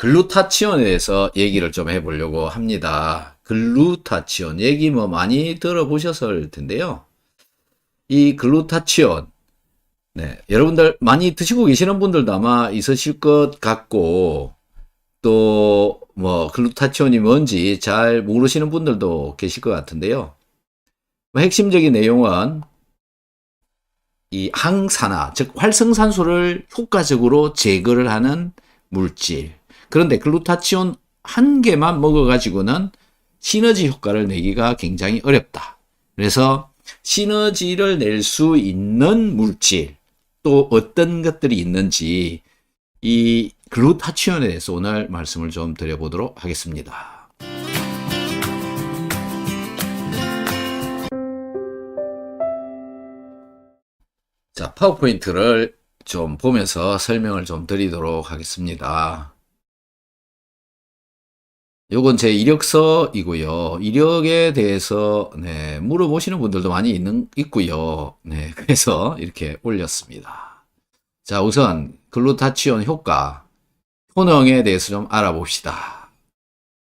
글루타치온에 대해서 얘기를 좀 해보려고 합니다. 글루타치온 얘기 뭐 많이 들어보셨을 텐데요. 이 글루타치온, 네, 여러분들 많이 드시고 계시는 분들도 아마 있으실 것 같고, 또 뭐 글루타치온이 뭔지 잘 모르시는 분들도 계실 것 같은데요. 뭐 핵심적인 내용은 이 항산화, 즉 활성산소를 효과적으로 제거를 하는 물질. 그런데 글루타치온 한 개만 먹어가지고는 시너지 효과를 내기가 굉장히 어렵다. 그래서 시너지를 낼 수 있는 물질, 또 어떤 것들이 있는지 이 글루타치온에 대해서 오늘 말씀을 좀 드려보도록 하겠습니다. 자, 파워포인트를 좀 보면서 설명을 좀 드리도록 하겠습니다. 요건 제 이력서이고요. 이력에 대해서 물어보시는 분들도 많이 있고요. 그래서 이렇게 올렸습니다. 자, 우선 글루타치온 효과, 효능에 대해서 좀 알아봅시다.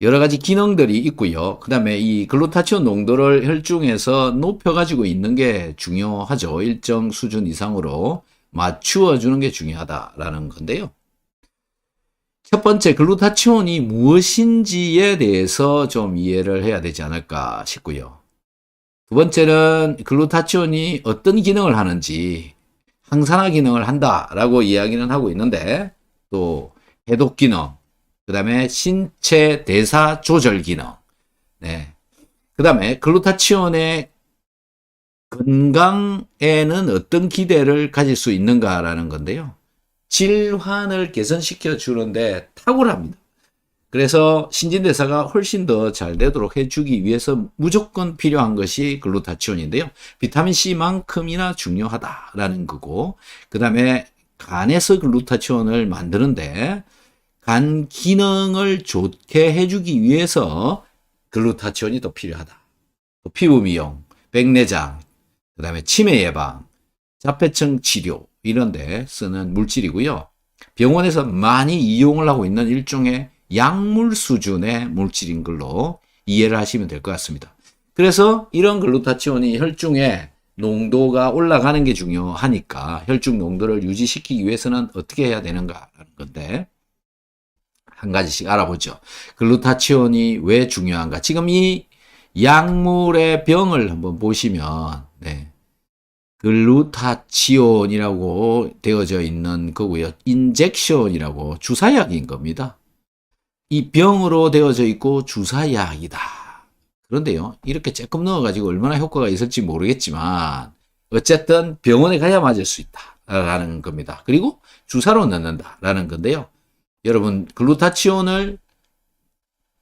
여러 가지 기능들이 있고요. 그 다음에 이 글루타치온 농도를 혈중에서 높여가지고 있는 게 중요하죠. 일정 수준 이상으로 맞추어주는 게 중요하다라는 건데요. 첫 번째, 글루타치온이 무엇인지에 대해서 좀 이해를 해야 되지 않을까 싶고요. 두 번째는 글루타치온이 어떤 기능을 하는지, 항산화 기능을 한다라고 이야기는 하고 있는데, 또 해독 기능, 그 다음에 신체 대사 조절 기능, 그 다음에 글루타치온의 건강에는 어떤 기대를 가질 수 있는가라는 건데요. 질환을 개선시켜 주는데 탁월합니다. 그래서 신진대사가 훨씬 더 잘 되도록 해주기 위해서 무조건 필요한 것이 글루타치온인데요. 비타민C만큼이나 중요하다라는 거고, 그 다음에 간에서 글루타치온을 만드는데 간 기능을 좋게 해주기 위해서 글루타치온이 더 필요하다. 또 피부 미용, 백내장, 그 다음에 치매 예방, 자폐증 치료 이런 데 쓰는 물질이고요. 병원에서 많이 이용을 하고 있는 일종의 약물 수준의 물질인 걸로 이해를 하시면 될 것 같습니다. 그래서 이런 글루타치온이 혈중에 농도가 올라가는 게 중요하니까 혈중 농도를 유지시키기 위해서는 어떻게 해야 되는가라는 건데 한 가지씩 알아보죠. 글루타치온이 왜 중요한가? 지금 이 약물의 병을 한번 보시면 글루타치온이라고 되어져 있는 거고요. 인젝션이라고 주사약인 겁니다. 이 병으로 되어져 있고 주사약이다. 그런데요, 이렇게 조금 넣어가지고 얼마나 효과가 있을지 모르겠지만 어쨌든 병원에 가야 맞을 수 있다라는 겁니다. 그리고 주사로 넣는다라는 건데요. 여러분, 글루타치온을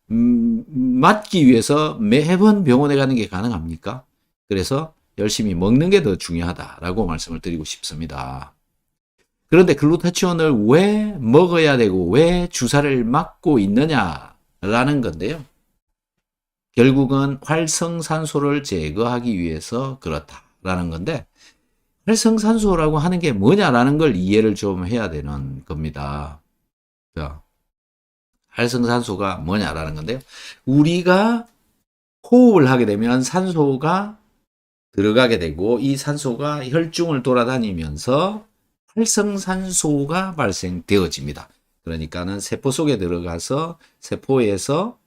맞기 위해서 매번 병원에 가는 게 가능합니까? 그래서 열심히 먹는 게 더 중요하다라고 말씀을 드리고 싶습니다. 그런데 글루타치온을 왜 먹어야 되고 왜 주사를 맞고 있느냐라는 건데요. 결국은 활성산소를 제거하기 위해서 그렇다라는 건데, 활성산소라고 하는 게 뭐냐라는 걸 이해를 좀 해야 되는 겁니다. 자, 활성산소가 뭐냐라는 건데요. 우리가 호흡을 하게 되면 산소가 들어가게 되고 이 산소가 혈중을 돌아다니면서 활성산소가 발생되어집니다. 그러니까는 세포 속에 들어가서 세포에서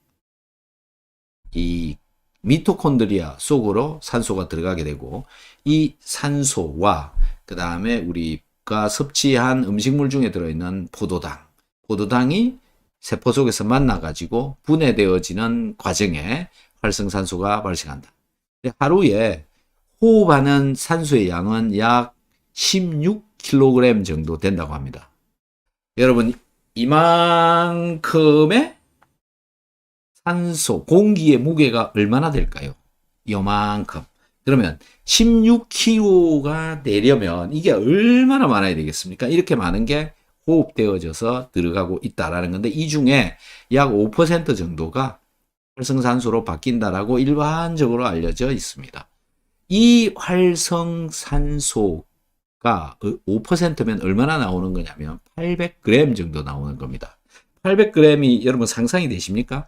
이 미토콘드리아 속으로 산소가 들어가게 되고 이 산소와 그 다음에 우리가 섭취한 음식물 중에 들어있는 포도당이 세포 속에서 만나가지고 분해되어지는 과정에 활성산소가 발생한다. 하루에 호흡하는 산소의 양은 약 16kg 정도 된다고 합니다. 여러분, 이만큼의 산소, 공기의 무게가 얼마나 될까요? 요만큼. 그러면 16kg가 되려면 이게 얼마나 많아야 되겠습니까? 이렇게 많은 게 호흡되어져서 들어가고 있다라는 건데 이 중에 약 5% 정도가 활성산소로 바뀐다라고 일반적으로 알려져 있습니다. 이 활성산소가 5%면 얼마나 나오는 거냐면 800g 정도 나오는 겁니다. 800g이 여러분 상상이 되십니까?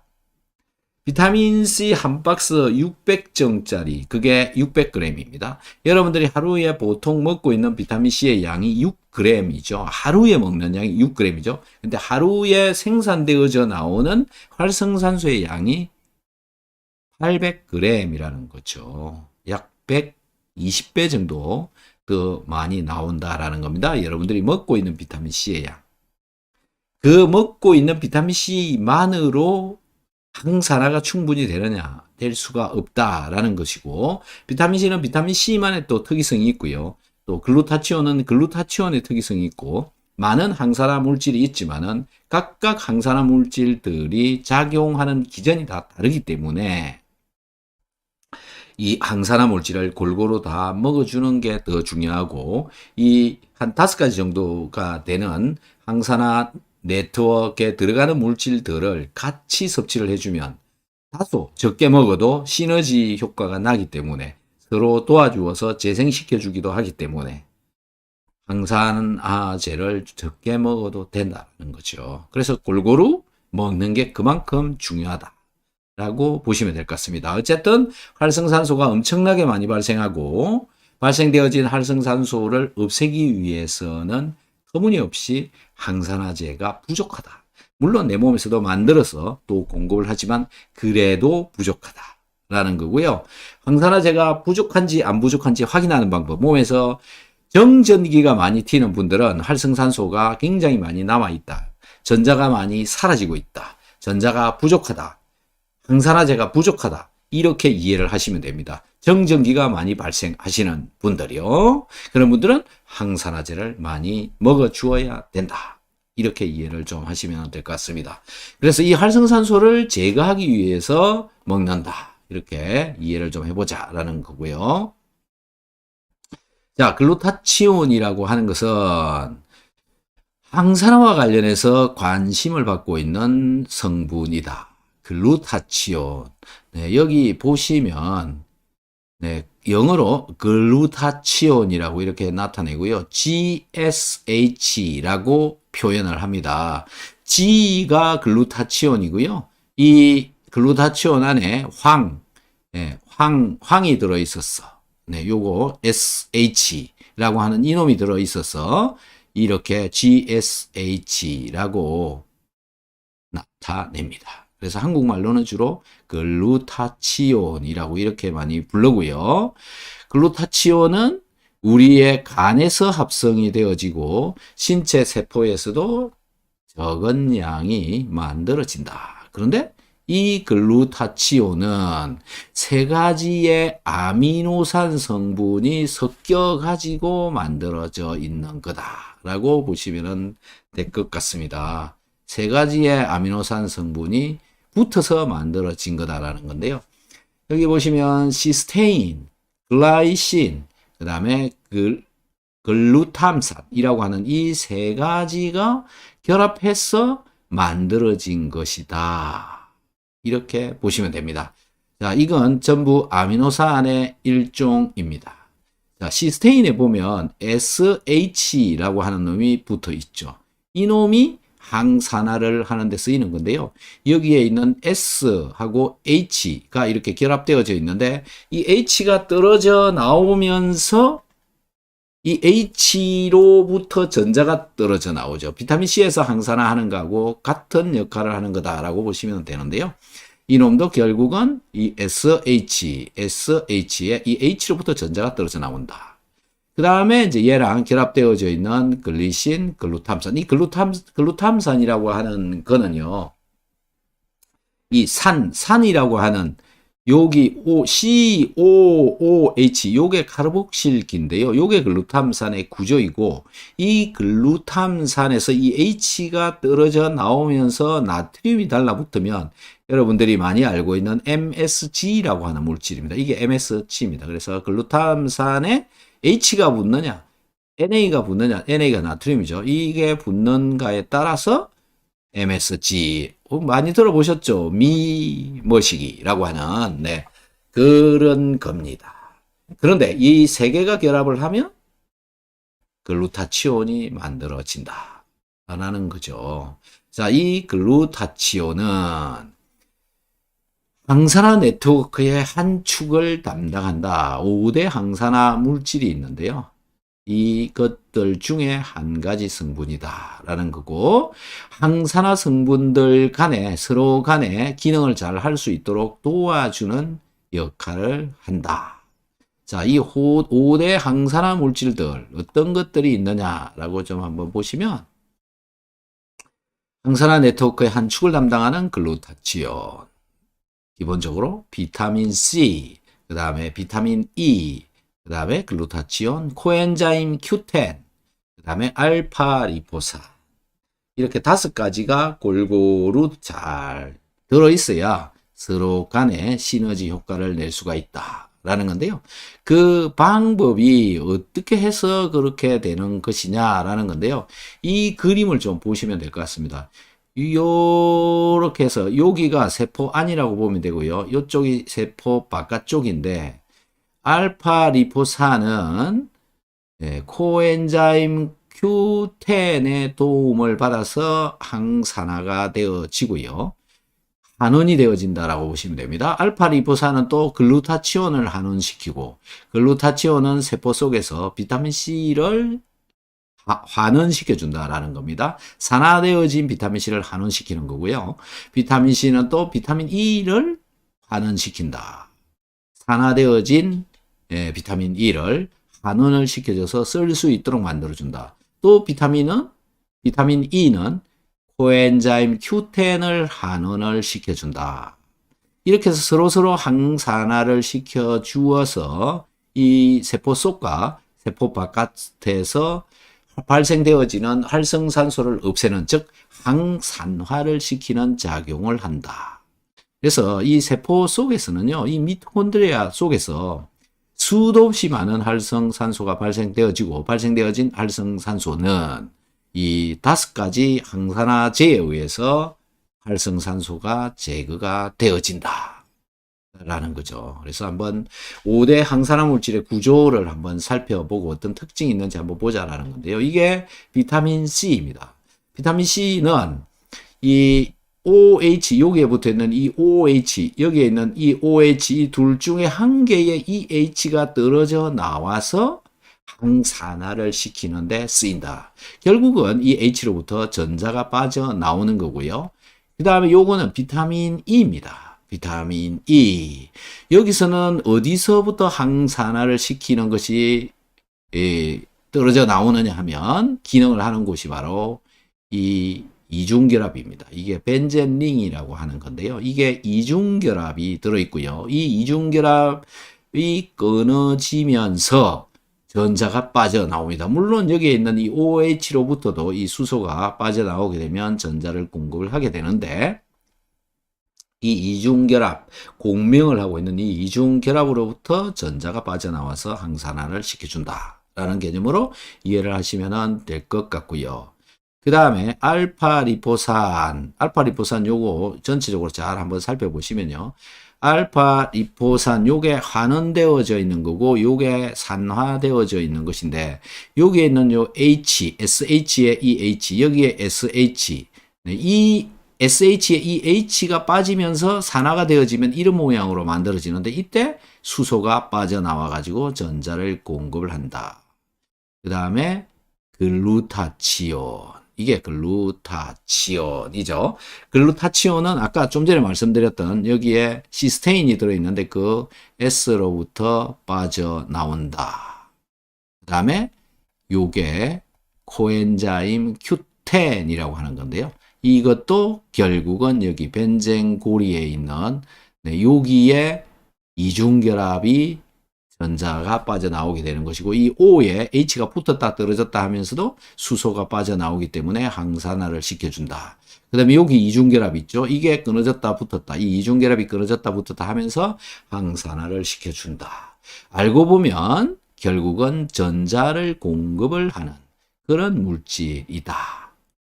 비타민C 한 박스 600정짜리 그게 600g입니다. 여러분들이 하루에 보통 먹고 있는 비타민C의 양이 6g이죠. 하루에 먹는 양이 6g이죠. 근데 하루에 생산되어져 나오는 활성산소의 양이 800g이라는 거죠. 약 120배 정도 더 많이 나온다라는 겁니다. 여러분들이 먹고 있는 비타민C의 양. 그 먹고 있는 비타민C만으로 항산화가 충분히 되느냐? 될 수가 없다라는 것이고, 비타민C는 비타민C만의 또 특이성이 있고요. 또 글루타치온은 글루타치온의 특이성이 있고, 많은 항산화 물질이 있지만은 각각 항산화 물질들이 작용하는 기전이 다 다르기 때문에 이 항산화 물질을 골고루 다 먹어주는 게 더 중요하고, 이 한 5가지 정도가 되는 항산화 네트워크에 들어가는 물질들을 같이 섭취를 해주면 다소 적게 먹어도 시너지 효과가 나기 때문에 서로 도와주어서 재생시켜주기도 하기 때문에 항산화제를 적게 먹어도 된다는 거죠. 그래서 골고루 먹는 게 그만큼 중요하다라고 보시면 될 것 같습니다. 어쨌든 활성산소가 엄청나게 많이 발생하고 발생되어진 활성산소를 없애기 위해서는 터무니없이 항산화제가 부족하다. 물론 내 몸에서도 만들어서 또 공급을 하지만 그래도 부족하다라는 거고요. 항산화제가 부족한지 안 부족한지 확인하는 방법. 몸에서 정전기가 많이 튀는 분들은 활성산소가 굉장히 많이 남아있다. 전자가 많이 사라지고 있다. 전자가 부족하다. 항산화제가 부족하다. 이렇게 이해를 하시면 됩니다. 정전기가 많이 발생하시는 분들이요. 그런 분들은 항산화제를 많이 먹어주어야 된다. 이렇게 이해를 좀 하시면 될 것 같습니다. 그래서 이 활성산소를 제거하기 위해서 먹는다. 이렇게 이해를 좀 해보자라는 거고요. 자, 글루타치온이라고 하는 것은 항산화와 관련해서 관심을 받고 있는 성분이다. 글루타치온. 네, 여기 보시면 네, 영어로 글루타치온이라고 이렇게 나타내고요. GSH라고 표현을 합니다. G가 글루타치온이고요. 이 글루타치온 안에 황이 들어있었어. 네, 요거 SH라고 하는 이놈이 들어있어서 이렇게 GSH라고 나타냅니다. 그래서 한국말로는 주로 글루타치온이라고 이렇게 많이 부르고요. 글루타치온은 우리의 간에서 합성이 되어지고 신체 세포에서도 적은 양이 만들어진다. 그런데 이 글루타치온은 3가지의 아미노산 성분이 섞여 가지고 만들어져 있는 거다라고 보시면 될 것 같습니다. 3가지의 아미노산 성분이 붙어서 만들어진 거다라는 건데요. 여기 보시면 시스테인, 글라이신, 그 다음에 글루탐산이라고 하는 이 3가지가 결합해서 만들어진 것이다. 이렇게 보시면 됩니다. 자, 이건 전부 아미노산의 일종입니다. 자, 시스테인에 보면 SH라고 하는 놈이 붙어 있죠. 이 놈이 항산화를 하는 데 쓰이는 건데요. 여기에 있는 S하고 H가 이렇게 결합되어져 있는데 이 H가 떨어져 나오면서 이 H로부터 전자가 떨어져 나오죠. 비타민C에서 항산화 하는 거하고 같은 역할을 하는 거다라고 보시면 되는데요. 이놈도 결국은 이 SH에 이 H로부터 전자가 떨어져 나온다. 그 다음에 이제 얘랑 결합되어져 있는 글리신, 글루탐산. 이 글루탐산이라고 하는 거는요, 이 산이라고 하는 여기 COOH, 요게 카르복실기인데요. 요게 글루탐산의 구조이고, 이 글루탐산에서 이 H가 떨어져 나오면서 나트륨이 달라붙으면 여러분들이 많이 알고 있는 MSG라고 하는 물질입니다. 이게 MSG입니다. 그래서 글루탐산에 H가 붙느냐, NA가 붙느냐, NA가 나트륨이죠. 이게 붙는가에 따라서 MSG, 많이 들어보셨죠? 미머시기라고 하는, 네, 그런 겁니다. 그런데 이 3개가 결합을 하면 글루타치온이 만들어진다. 라는 거죠. 자, 이 글루타치온은 항산화 네트워크의 한 축을 담당한다. 5대 항산화 물질이 있는데요. 이것들 중에 한 가지 성분이다 라는 거고, 항산화 성분들 간에 서로 간에 기능을 잘 할 수 있도록 도와주는 역할을 한다. 자, 이 5대 항산화 물질들 어떤 것들이 있느냐라고 좀 한번 보시면, 항산화 네트워크의 한 축을 담당하는 글루타치온, 기본적으로 비타민 C, 그 다음에 비타민 E, 그 다음에 글루타치온, 코엔자임 Q10, 그 다음에 알파 리포산, 이렇게 5가지가 골고루 잘 들어있어야 서로 간에 시너지 효과를 낼 수가 있다라는 건데요. 그 방법이 어떻게 해서 그렇게 되는 것이냐라는 건데요. 이 그림을 좀 보시면 될 것 같습니다. 요렇게 해서 여기가 세포 안이라고 보면 되고요. 이쪽이 세포 바깥쪽인데, 알파 리포산은 코엔자임 Q10의 도움을 받아서 항산화가 되어지고요. 환원이 되어진다라고 보시면 됩니다. 알파 리포산은 또 글루타치온을 환원시키고, 글루타치온은 세포 속에서 비타민 C를 환원시켜준다라는 겁니다. 산화되어진 비타민 C를 환원시키는 거고요. 비타민 C는 또 비타민 E를 환원시킨다. 산화되어진 비타민 E를 환원을 시켜줘서 쓸 수 있도록 만들어준다. 또 비타민 E는 코엔자임 Q10을 환원을 시켜준다. 이렇게 해서 서로서로 항산화를 시켜주어서 이 세포 속과 세포 바깥에서 발생되어지는 활성산소를 없애는, 즉 항산화를 시키는 작용을 한다. 그래서 이 세포 속에서는요, 이 미토콘드리아 속에서 수도 없이 많은 활성산소가 발생되어지고, 발생되어진 활성산소는 이 5가지 항산화제에 의해서 활성산소가 제거가 되어진다 라는 거죠. 그래서 한번 5대 항산화 물질의 구조를 한번 살펴보고 어떤 특징이 있는지 한번 보자라는 건데요. 이게 비타민 C입니다. 비타민 C는 이 OH, 여기에 붙어 있는 이 OH, 여기에 있는 이 OH, 이 둘 중에 한 개의 이 H가 떨어져 나와서 항산화를 시키는데 쓰인다. 결국은 이 H로부터 전자가 빠져나오는 거고요. 그 다음에 요거는 비타민 E입니다. 비타민 E. 여기서는 어디서부터 항산화를 시키는 것이 떨어져 나오느냐 하면, 기능을 하는 곳이 바로 이 이중결합입니다. 이게 벤젠링이라고 하는 건데요. 이게 이중결합이 들어있고요. 이 이중결합이 끊어지면서 전자가 빠져나옵니다. 물론 여기에 있는 이 OH로부터도 이 수소가 빠져나오게 되면 전자를 공급을 하게 되는데, 이 이중결합, 공명을 하고 있는 이 이중결합으로부터 전자가 빠져나와서 항산화를 시켜준다라는 개념으로 이해를 하시면 될 것 같고요. 그 다음에 알파 리포산 요거 전체적으로 잘 한번 살펴보시면요. 알파 리포산 요게 환원되어져 있는 거고, 요게 산화되어져 있는 것인데, 여기에 있는 요 H, SH의 이 H, 여기에 SH, 이 SH의 이 H가 빠지면서 산화가 되어지면 이런 모양으로 만들어지는데, 이때 수소가 빠져나와 가지고 전자를 공급을 한다. 그 다음에 글루타치온, 이게 글루타치온이죠. 글루타치온은 아까 좀 전에 말씀드렸던 여기에 시스테인이 들어있는데 그 S로부터 빠져나온다. 그 다음에 요게 코엔자임 Q10이라고 하는 건데요. 이것도 결국은 여기 벤젠고리에 있는 여기에 이중결합이 전자가 빠져나오게 되는 것이고, 이 O에 H가 붙었다 떨어졌다 하면서도 수소가 빠져나오기 때문에 항산화를 시켜준다. 그 다음에 여기 이중결합 있죠. 이게 끊어졌다 붙었다. 이 이중결합이 끊어졌다 붙었다 하면서 항산화를 시켜준다. 알고 보면 결국은 전자를 공급을 하는 그런 물질이다.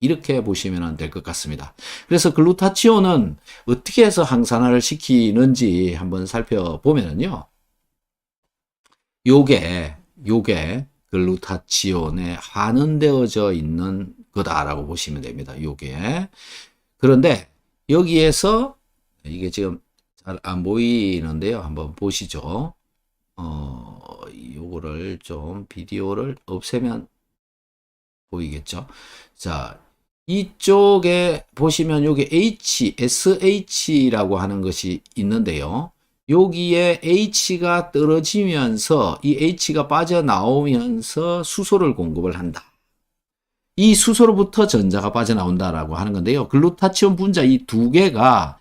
이렇게 보시면 될 것 같습니다. 그래서 글루타치온은 어떻게 해서 항산화를 시키는지 한번 살펴보면요. 요게 글루타치온에 환원되어져 있는 거다라고 보시면 됩니다. 요게. 그런데 여기에서 이게 지금 잘 안 보이는데요. 한번 보시죠. 요거를 좀 비디오를 없애면 보이겠죠. 자, 이쪽에 보시면 여기 SH라고 하는 것이 있는데요. 여기에 H가 떨어지면서 이 H가 빠져나오면서 수소를 공급을 한다. 이 수소로부터 전자가 빠져나온다라고 하는 건데요. 글루타치온 분자 이 두 개가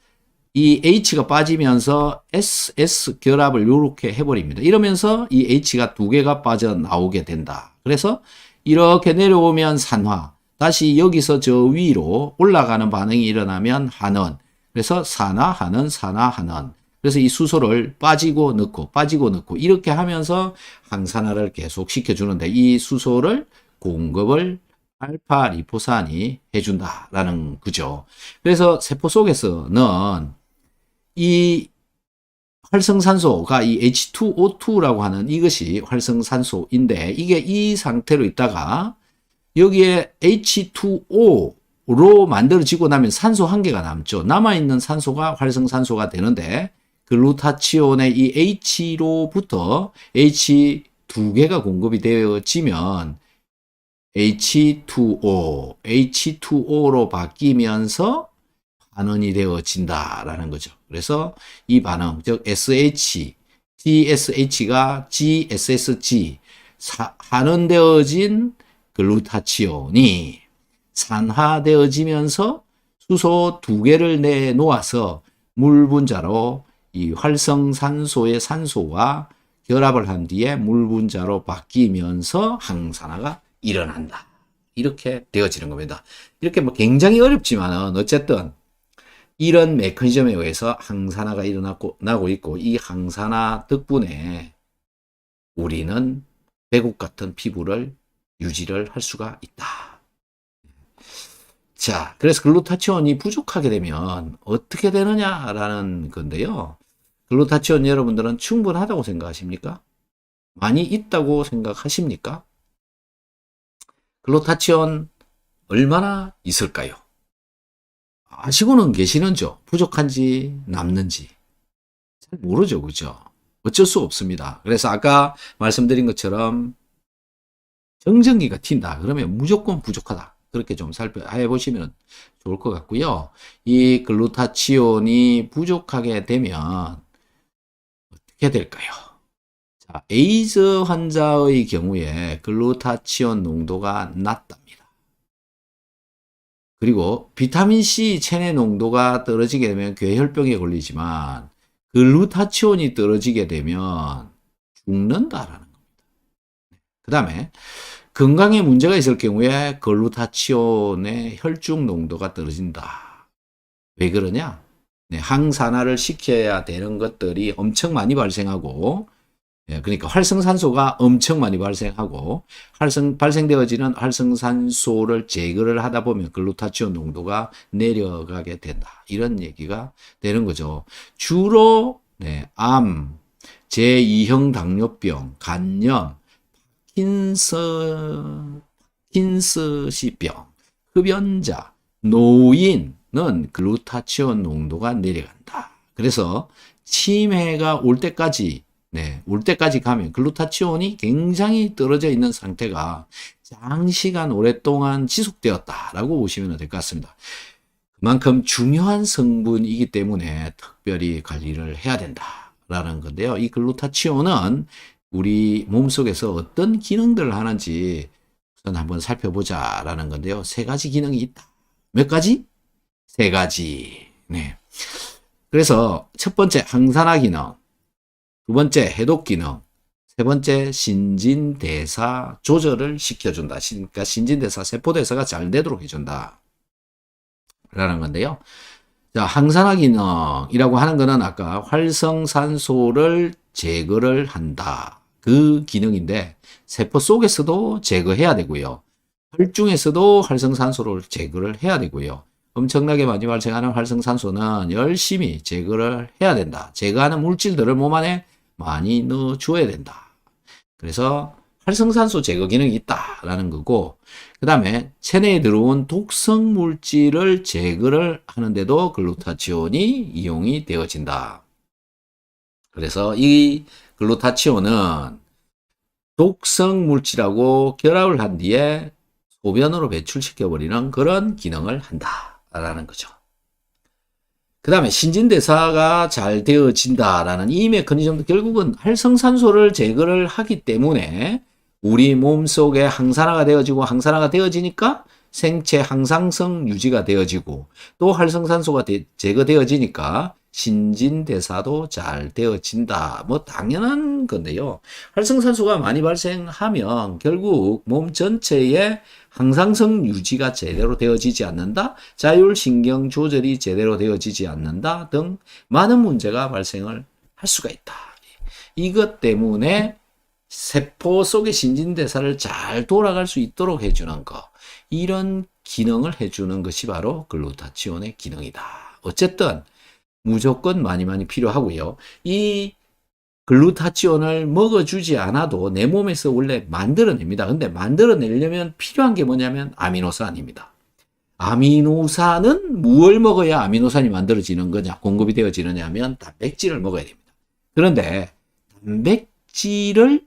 이 H가 빠지면서 SS 결합을 이렇게 해버립니다. 이러면서 이 H가 두 개가 빠져나오게 된다. 그래서 이렇게 내려오면 산화, 다시 여기서 저 위로 올라가는 반응이 일어나면 환원. 그래서 산화, 환원, 산화, 환원. 그래서 이 수소를 빠지고 넣고 이렇게 하면서 항산화를 계속 시켜주는데 이 수소를 공급을 알파 리포산이 해준다라는 거죠. 그래서 세포 속에서는 이 활성산소가 이 H2O2라고 하는 이것이 활성산소인데 이게 이 상태로 있다가 여기에 H2O로 만들어지고 나면 산소 한 개가 남죠. 남아있는 산소가 활성산소가 되는데 글루타치온의 이 H로부터 H 두 개가 공급이 되어지면 H2O로 바뀌면서 반응이 되어진다라는 거죠. 그래서 이 반응, 즉 TSH가 GSSG, 환원되어진 글루타치온이 산화되어지면서 수소 두 개를 내놓아서 물 분자로 이 활성산소의 산소와 결합을 한 뒤에 물 분자로 바뀌면서 항산화가 일어난다. 이렇게 되어지는 겁니다. 이렇게 뭐 굉장히 어렵지만은 어쨌든 이런 메커니즘에 의해서 항산화가 일어나고 있고 이 항산화 덕분에 우리는 배국 같은 피부를 유지를 할 수가 있다. 자, 그래서 글루타치온이 부족하게 되면 어떻게 되느냐라는 건데요. 글루타치온 여러분들은 충분하다고 생각하십니까? 많이 있다고 생각하십니까? 글루타치온 얼마나 있을까요? 아시고는 계시는죠? 부족한지 남는지 잘 모르죠, 그죠? 어쩔 수 없습니다. 그래서 아까 말씀드린 것처럼 정전기가 튄다 그러면 무조건 부족하다. 그렇게 좀 살펴보시면 좋을 것 같고요. 이 글루타치온이 부족하게 되면 어떻게 될까요? 자, 에이즈 환자의 경우에 글루타치온 농도가 낮답니다. 그리고 비타민C 체내 농도가 떨어지게 되면 궤혈병에 걸리지만 글루타치온이 떨어지게 되면 죽는다라는 겁니다. 그 다음에 건강에 문제가 있을 경우에 글루타치온의 혈중 농도가 떨어진다. 왜 그러냐? 네, 항산화를 시켜야 되는 것들이 엄청 많이 발생하고, 그러니까 활성산소가 엄청 많이 발생하고, 발생되어지는 활성산소를 제거를 하다 보면 글루타치온 농도가 내려가게 된다. 이런 얘기가 되는 거죠. 주로, 암, 제2형 당뇨병, 간염, 파킨스시병, 흡연자, 노인은 글루타치온 농도가 내려간다. 그래서 치매가 올 때까지 가면 글루타치온이 굉장히 떨어져 있는 상태가 장시간 오랫동안 지속되었다라고 보시면 될 것 같습니다. 그만큼 중요한 성분이기 때문에 특별히 관리를 해야 된다라는 건데요. 이 글루타치온은 우리 몸속에서 어떤 기능들을 하는지 우선 한번 살펴보자라는 건데요. 세 가지 기능이 있다. 몇 가지? 세 가지. 네. 그래서 첫 번째 항산화 기능, 두 번째 해독 기능, 세 번째 신진대사 조절을 시켜준다. 그러니까 신진대사, 세포대사가 잘 되도록 해준다. 라는 건데요. 자, 항산화 기능이라고 하는 거는 아까 활성산소를 제거를 한다. 그 기능인데 세포 속에서도 제거해야 되고요. 혈중에서도 활성산소를 제거를 해야 되고요. 엄청나게 많이 발생하는 활성산소는 열심히 제거를 해야 된다. 제거하는 물질들을 몸 안에 많이 넣어줘야 된다. 그래서 활성산소 제거 기능이 있다라는 거고, 그 다음에 체내에 들어온 독성 물질을 제거를 하는데도 글루타치온이 이용이 되어진다. 그래서 이 글루타치온은 독성 물질하고 결합을 한 뒤에 소변으로 배출시켜버리는 그런 기능을 한다라는 거죠. 그 다음에 신진대사가 잘 되어진다라는 이 메커니즘도 결국은 활성산소를 제거를 하기 때문에 우리 몸속에 항산화가 되어지고, 항산화가 되어지니까 생체 항상성 유지가 되어지고, 또 활성산소가 제거되어지니까 신진대사도 잘 되어진다. 뭐 당연한 건데요. 활성산소가 많이 발생하면 결국 몸 전체에 항상성 유지가 제대로 되어지지 않는다, 자율신경 조절이 제대로 되어지지 않는다 등 많은 문제가 발생을 할 수가 있다. 이것 때문에 세포 속의 신진대사를 잘 돌아갈 수 있도록 해주는 거, 이런 기능을 해주는 것이 바로 글루타치온의 기능이다. 어쨌든 무조건 많이 필요하고요. 이 글루타치온을 먹어주지 않아도 내 몸에서 원래 만들어냅니다. 근데 만들어내려면 필요한 게 뭐냐면 아미노산입니다. 아미노산은 무엇을 먹어야 아미노산이 만들어지는 거냐, 공급이 되어지느냐 하면 단백질을 먹어야 됩니다. 그런데 단백질을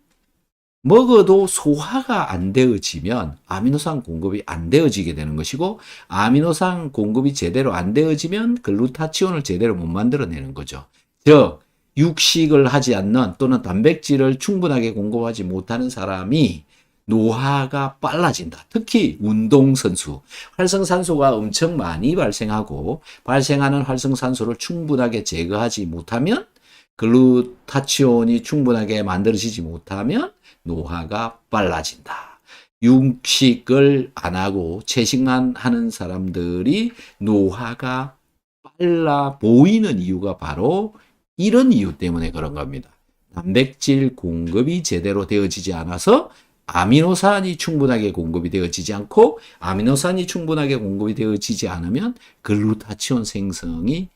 먹어도 소화가 안 되어지면 아미노산 공급이 안 되어지게 되는 것이고, 아미노산 공급이 제대로 안 되어지면 글루타치온을 제대로 못 만들어내는 거죠. 즉 육식을 하지 않는, 또는 단백질을 충분하게 공급하지 못하는 사람이 노화가 빨라진다. 특히 운동선수, 활성산소가 엄청 많이 발생하고 발생하는 활성산소를 충분하게 제거하지 못하면, 글루타치온이 충분하게 만들어지지 못하면 노화가 빨라진다. 육식을 안 하고 채식만 하는 사람들이 노화가 빨라 보이는 이유가 바로 이런 이유 때문에 그런 겁니다. 단백질 공급이 제대로 되어지지 않아서 아미노산이 충분하게 공급이 되어지지 않고, 아미노산이 충분하게 공급이 되어지지 않으면 글루타치온 생성량이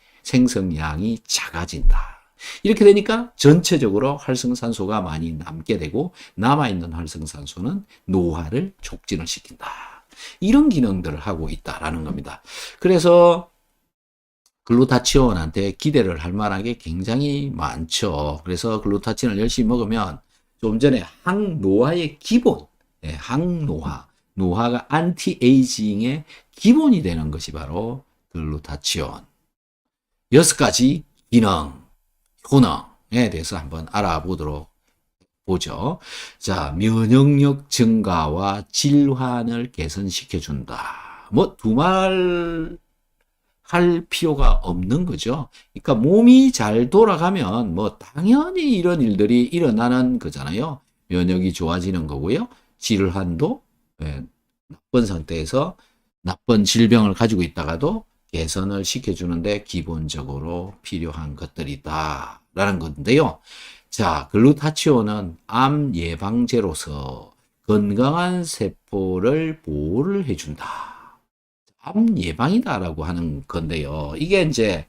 작아진다. 이렇게 되니까 전체적으로 활성산소가 많이 남게 되고, 남아있는 활성산소는 노화를 촉진을 시킨다. 이런 기능들을 하고 있다라는 겁니다. 그래서 글루타치온한테 기대를 할 만한 게 굉장히 많죠. 그래서 글루타치온을 열심히 먹으면 좀 전에 항노화의 기본, 항노화, 노화가 안티에이징의 기본이 되는 것이 바로 글루타치온. 6가지 기능, 효능에 대해서 한번 알아보도록 보죠. 자, 면역력 증가와 질환을 개선시켜준다. 뭐 두말 할 필요가 없는 거죠. 그러니까 몸이 잘 돌아가면 뭐 당연히 이런 일들이 일어나는 거잖아요. 면역이 좋아지는 거고요. 질환도 나쁜 상태에서 나쁜 질병을 가지고 있다가도 개선을 시켜주는데 기본적으로 필요한 것들이다 라는 건데요. 자, 글루타치온은 암 예방제로서 건강한 세포를 보호를 해준다. 암 예방이다라고 하는 건데요. 이게 이제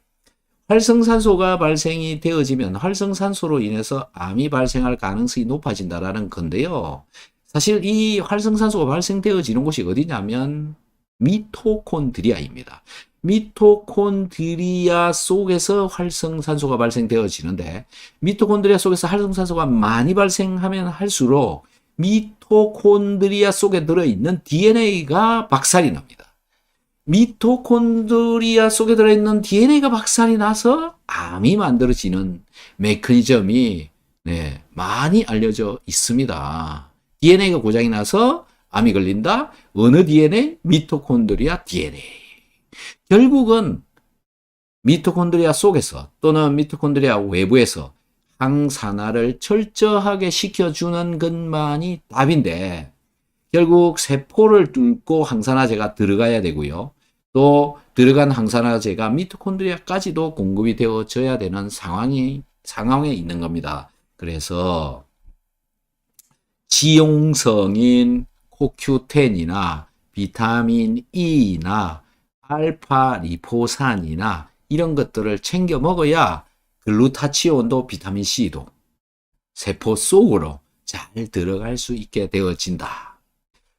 활성산소가 발생이 되어지면 활성산소로 인해서 암이 발생할 가능성이 높아진다라는 건데요. 사실 이 활성산소가 발생되어지는 곳이 어디냐면 미토콘드리아입니다. 미토콘드리아 속에서 활성산소가 발생되어지는데, 미토콘드리아 속에서 활성산소가 많이 발생하면 할수록 미토콘드리아 속에 들어있는 DNA가 박살이 납니다. 미토콘드리아 속에 들어있는 DNA가 박살이 나서 암이 만들어지는 메커니즘이 많이 알려져 있습니다. DNA가 고장이 나서 암이 걸린다. 어느 DNA? 미토콘드리아 DNA. 결국은 미토콘드리아 속에서 또는 미토콘드리아 외부에서 항산화를 철저하게 시켜주는 것만이 답인데, 결국 세포를 뚫고 항산화제가 들어가야 되고요. 또 들어간 항산화제가 미토콘드리아까지도 공급이 되어져야 되는 상황에 있는 겁니다. 그래서 지용성인 CoQ10이나 비타민 E나 알파 리포산이나 이런 것들을 챙겨 먹어야 글루타치온도 비타민 C도 세포 속으로 잘 들어갈 수 있게 되어진다.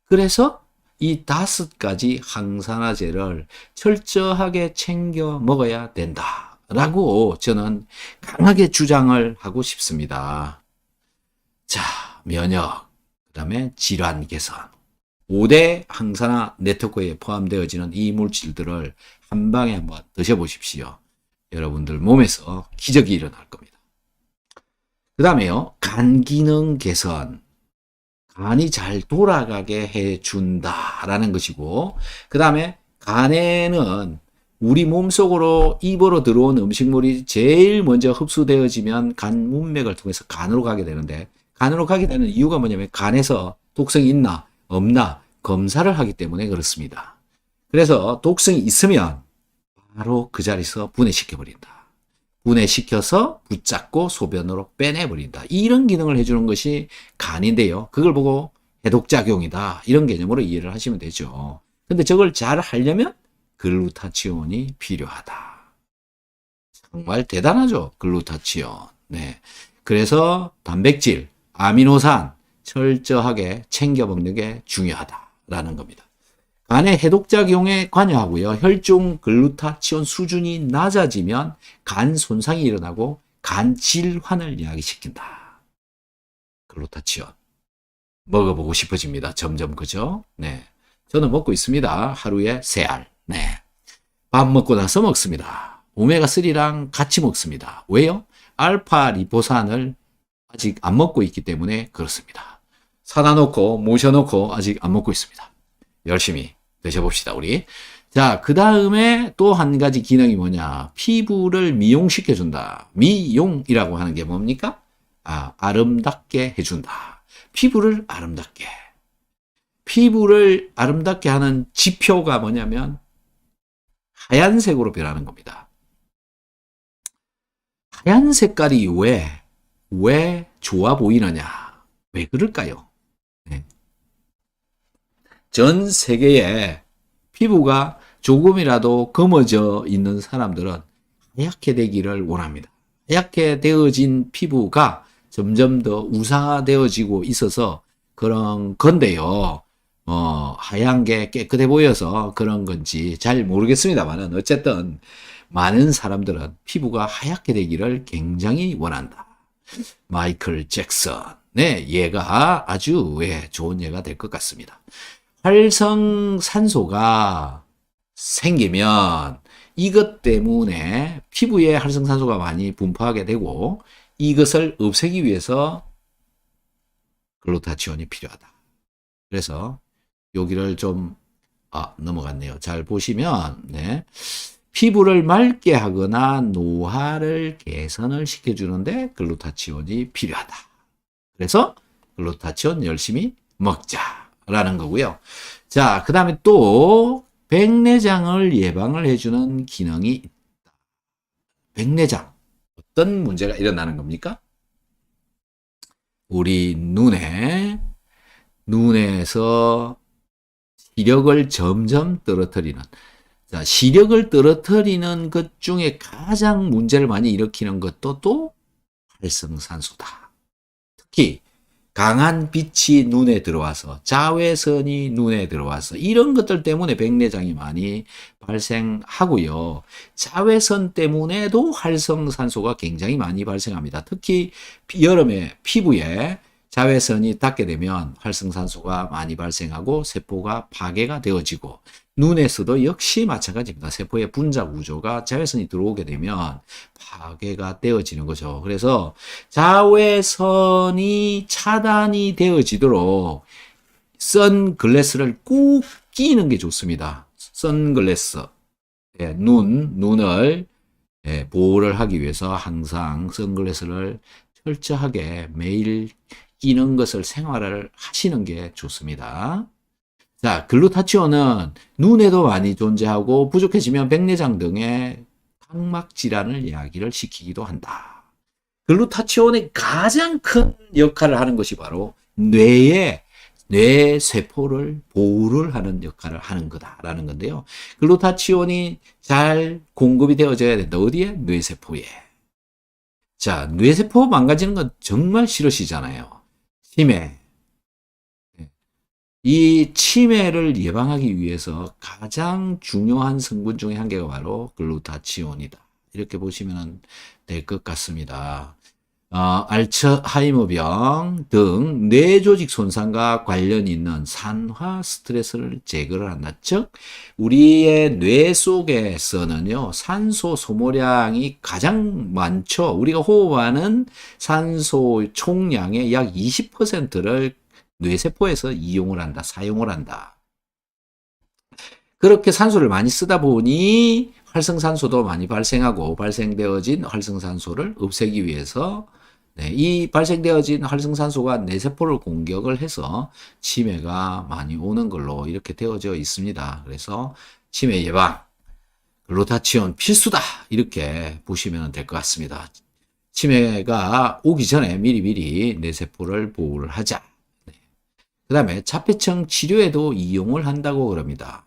그래서 이 5가지 항산화제를 철저하게 챙겨 먹어야 된다. 라고 저는 강하게 주장을 하고 싶습니다. 자, 면역, 그 다음에 질환 개선. 5대 항산화 네트워크에 포함되어지는 이 물질들을 한 방에 한번 드셔보십시오. 여러분들 몸에서 기적이 일어날 겁니다. 그 다음에요, 간 기능 개선. 간이 잘 돌아가게 해준다라는 것이고, 그 다음에 간에는 우리 몸속으로 입으로 들어온 음식물이 제일 먼저 흡수되어지면 간 문맥을 통해서 간으로 가게 되는데, 간으로 가게 되는 이유가 뭐냐면 간에서 독성이 있나 없나 검사를 하기 때문에 그렇습니다. 그래서 독성이 있으면 바로 그 자리에서 분해시켜버린다. 분해시켜서 붙잡고 소변으로 빼내버린다. 이런 기능을 해주는 것이 간인데요. 그걸 보고 해독작용이다. 이런 개념으로 이해를 하시면 되죠. 근데 저걸 잘 하려면 글루타치온이 필요하다. 정말 대단하죠. 글루타치온. 네. 그래서 단백질, 아미노산 철저하게 챙겨 먹는 게 중요하다라는 겁니다. 간의 해독작용에 관여하고요. 혈중 글루타치온 수준이 낮아지면 간 손상이 일어나고 간 질환을 야기시킨다. 글루타치온. 먹어보고 싶어집니다. 점점, 그죠? 네. 저는 먹고 있습니다. 하루에 3알. 네. 밥 먹고 나서 먹습니다. 오메가3랑 같이 먹습니다. 왜요? 알파 리포산을 아직 안 먹고 있기 때문에 그렇습니다. 사다 놓고, 모셔놓고 아직 안 먹고 있습니다. 열심히 드셔봅시다, 우리. 자, 그 다음에 또 한 가지 기능이 뭐냐. 피부를 미용시켜준다. 미용이라고 하는 게 뭡니까? 아름답게 해준다. 피부를 아름답게. 피부를 아름답게 하는 지표가 뭐냐면 하얀색으로 변하는 겁니다. 하얀 색깔이 왜 좋아 보이느냐? 왜 그럴까요? 네. 전 세계에 피부가 조금이라도 검어져 있는 사람들은 하얗게 되기를 원합니다. 하얗게 되어진 피부가 점점 더 우상화되어지고 있어서 그런 건데요. 하얀 게 깨끗해 보여서 그런 건지 잘 모르겠습니다만은 어쨌든 많은 사람들은 피부가 하얗게 되기를 굉장히 원한다. 마이클 잭슨. 네, 얘가 아주 좋은 예가 될 것 같습니다. 활성산소가 생기면 이것 때문에 피부에 활성산소가 많이 분포하게 되고 이것을 없애기 위해서 글루타치온이 필요하다. 그래서 여기를 좀 넘어갔네요. 잘 보시면 네. 피부를 맑게 하거나 노화를 개선을 시켜주는데 글루타치온이 필요하다. 그래서 글루타치온 열심히 먹자라는 거고요. 자, 그 다음에 또 백내장을 예방을 해주는 기능이 있다. 백내장. 어떤 문제가 일어나는 겁니까? 우리 눈에서 시력을 점점 떨어뜨리는, 자, 시력을 떨어뜨리는 것 중에 가장 문제를 많이 일으키는 것도 또 활성산소다. 특히 강한 빛이 눈에 들어와서 자외선이 눈에 들어와서 이런 것들 때문에 백내장이 많이 발생하고요. 자외선 때문에도 활성산소가 굉장히 많이 발생합니다. 특히 여름에 피부에 자외선이 닿게 되면 활성산소가 많이 발생하고 세포가 파괴가 되어지고 눈에서도 역시 마찬가지입니다. 세포의 분자 구조가 자외선이 들어오게 되면 파괴가 되어지는 거죠. 그래서 자외선이 차단이 되어지도록 선글라스를 꼭 끼는 게 좋습니다. 선글라스. 눈을 보호를 하기 위해서 항상 선글라스를 철저하게 매일 끼는 것을 생활을 하시는 게 좋습니다. 자, 글루타치온은 눈에도 많이 존재하고 부족해지면 백내장 등의 각막 질환을 야기를 시키기도 한다. 글루타치온의 가장 큰 역할을 하는 것이 바로 뇌 세포를 보호를 하는 역할을 하는 거다라는 건데요. 글루타치온이 잘 공급이 되어져야 된다. 어디에? 뇌세포에. 자, 뇌세포 망가지는 건 정말 싫으시잖아요. 치매. 이 치매를 예방하기 위해서 가장 중요한 성분 중에 한 개가 바로 글루타치온이다. 이렇게 보시면 될 것 같습니다. 알츠하이머병 등 뇌조직 손상과 관련 있는 산화 스트레스를 제거를 한다. 즉 우리의 뇌 속에서는요 산소 소모량이 가장 많죠. 우리가 호흡하는 산소 총량의 약 20%를 뇌세포에서 이용을 한다, 사용을 한다. 그렇게 산소를 많이 쓰다 보니 활성산소도 많이 발생하고 발생되어진 활성산소를 없애기 위해서 이 발생되어진 활성산소가 뇌세포를 공격을 해서 치매가 많이 오는 걸로 이렇게 되어져 있습니다. 그래서 치매 예방, 글루타치온 필수다 이렇게 보시면 될 것 같습니다. 치매가 오기 전에 미리미리 뇌세포를 보호를 하자. 그 다음에 자폐증 치료에도 이용을 한다고 그럽니다.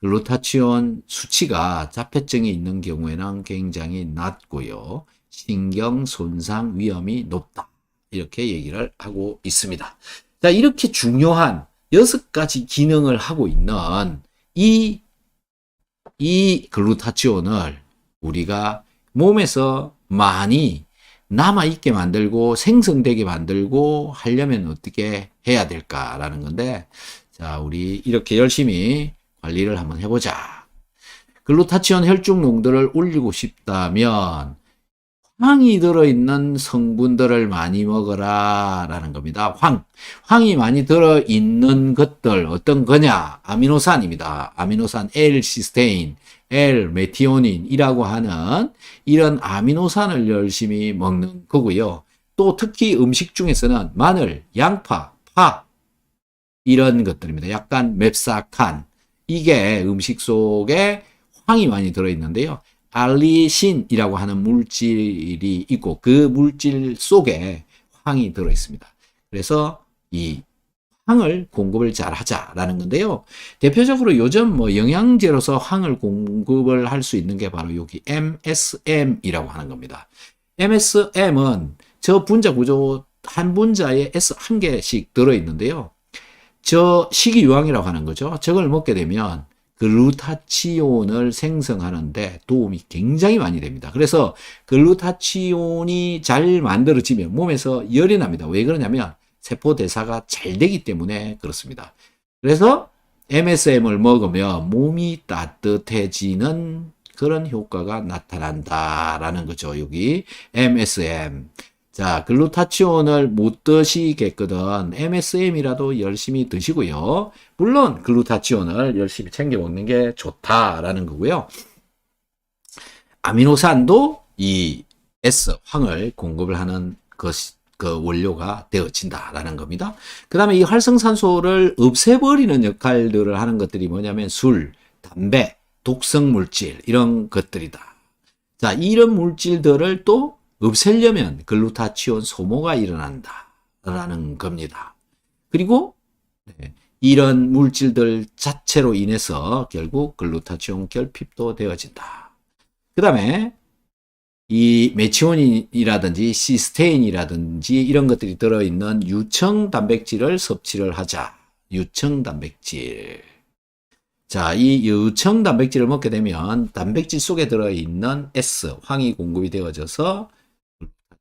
글루타치온 수치가 자폐증이 있는 경우에는 굉장히 낮고요. 신경 손상 위험이 높다. 이렇게 얘기를 하고 있습니다. 자, 이렇게 중요한 6가지 기능을 하고 있는 이 글루타치온을 우리가 몸에서 많이 남아있게 만들고 생성되게 만들고 하려면 어떻게 해야 될까라는 건데, 자, 우리 이렇게 열심히 관리를 한번 해보자. 글루타치온 혈중 농도를 올리고 싶다면 황이 들어있는 성분들을 많이 먹어라 라는 겁니다. 황이 많이 들어있는 것들 어떤 거냐? 아미노산입니다. 아미노산 L-시스테인, L-메티오닌이라고 하는 이런 아미노산을 열심히 먹는 거고요. 또 특히 음식 중에서는 마늘, 양파, 파 이런 것들입니다. 약간 맵싹한 이게 음식 속에 황이 많이 들어있는데요. 알리신이라고 하는 물질이 있고 그 물질 속에 황이 들어있습니다. 그래서 이 황을 공급을 잘 하자라는 건데요. 대표적으로 요즘 뭐 영양제로서 황을 공급을 할 수 있는 게 바로 여기 MSM이라고 하는 겁니다. MSM은 저 분자 구조 한 분자에 S 한 개씩 들어있는데요. 저 식이유황이라고 하는 거죠. 저걸 먹게 되면 글루타치온을 생성하는데 도움이 굉장히 많이 됩니다. 그래서 글루타치온이 잘 만들어지면 몸에서 열이 납니다. 왜 그러냐면 세포 대사가 잘 되기 때문에 그렇습니다. 그래서 MSM을 먹으면 몸이 따뜻해지는 그런 효과가 나타난다라는 거죠. 여기 MSM. 자, 글루타치온을 못 드시겠거든 MSM이라도 열심히 드시고요. 물론 글루타치온을 열심히 챙겨 먹는 게 좋다라는 거고요. 아미노산도 이 S, 황을 공급을 하는 그 원료가 되어진다라는 겁니다. 그 다음에 이 활성산소를 없애버리는 역할들을 하는 것들이 뭐냐면 술, 담배, 독성 물질 이런 것들이다. 자, 이런 물질들을 또 없애려면 글루타치온 소모가 일어난다라는 겁니다. 그리고 이런 물질들 자체로 인해서 결국 글루타치온 결핍도 되어진다. 그 다음에 이 메치온이라든지 시스테인이라든지 이런 것들이 들어있는 유청 단백질을 섭취를 하자. 유청 단백질. 자, 이 유청 단백질을 먹게 되면 단백질 속에 들어있는 S, 황이 공급이 되어져서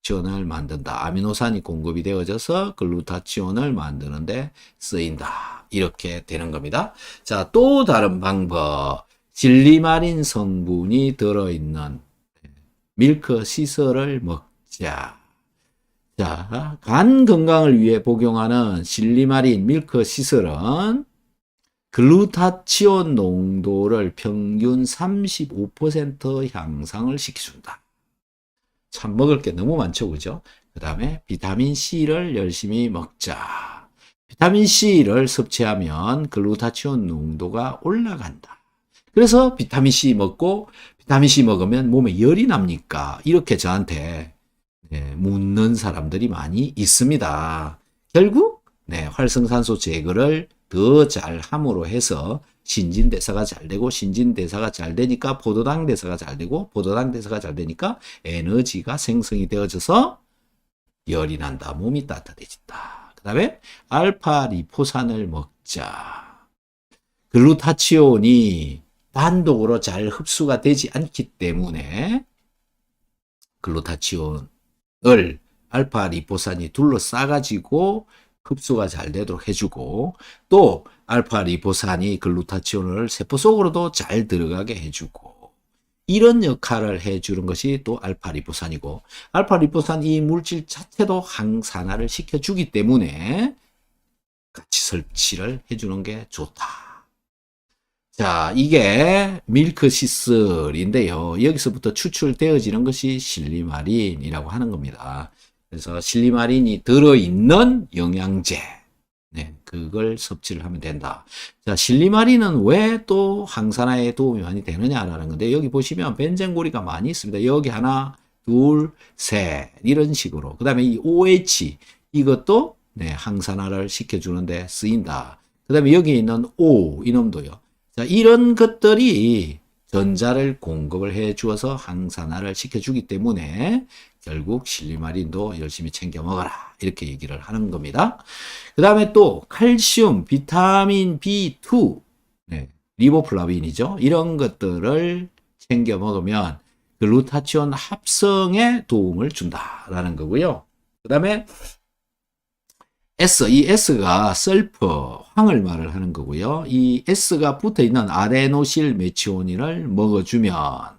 글루타치온을 만든다. 아미노산이 공급이 되어져서 글루타치온을 만드는데 쓰인다. 이렇게 되는 겁니다. 자, 또 다른 방법. 질리마린 성분이 들어있는 밀크 시슬을 먹자. 자, 간 건강을 위해 복용하는 질리마린 밀크 시슬은 글루타치온 농도를 평균 35% 향상을 시켜준다. 참 먹을 게 너무 많죠, 그죠? 그 다음에 비타민C를 열심히 먹자. 비타민C를 섭취하면 글루타치온 농도가 올라간다. 그래서 비타민C 먹으면 몸에 열이 납니까? 이렇게 저한테 묻는 사람들이 많이 있습니다. 결국 활성산소 제거를 더 잘 함으로 해서 신진대사가 잘 되고 신진대사가 잘 되니까 포도당 대사가 잘 되고 포도당 대사가 잘 되니까 에너지가 생성이 되어져서 열이 난다. 몸이 따뜻해진다. 그다음에 알파 리포산을 먹자. 글루타치온이 단독으로 잘 흡수가 되지 않기 때문에 글루타치온을 알파 리포산이 둘러싸가지고 흡수가 잘 되도록 해주고, 또 알파 리포산이 글루타치온을 세포 속으로도 잘 들어가게 해주고, 이런 역할을 해주는 것이 또 알파 리포산이고, 알파 리포산 이 물질 자체도 항산화를 시켜주기 때문에 같이 섭취를 해주는 게 좋다. 자, 이게 밀크시슬인데요. 여기서부터 추출되어지는 것이 실리마린이라고 하는 겁니다. 그래서 실리마린이 들어있는 영양제, 네, 그걸 섭취를 하면 된다. 자, 실리마린은 왜 또 항산화에 도움이 많이 되느냐라는 건데, 여기 보시면 벤젠고리가 많이 있습니다. 여기 하나, 둘, 셋, 이런 식으로. 그 다음에 이 OH, 이것도 네, 항산화를 시켜주는데 쓰인다. 그 다음에 여기 있는 O, 이놈도요. 자, 이런 것들이 전자를 공급을 해 주어서 항산화를 시켜주기 때문에 결국 실리마린도 열심히 챙겨 먹어라, 이렇게 얘기를 하는 겁니다. 그 다음에 또 칼슘, 비타민 B2, 네, 리보플라빈이죠. 이런 것들을 챙겨 먹으면 글루타치온 합성에 도움을 준다라는 거고요. 그 다음에 이 S가 설퍼, 황을 말을 하는 거고요. 이 S가 붙어 있는 아데노실 메치오닌을 먹어주면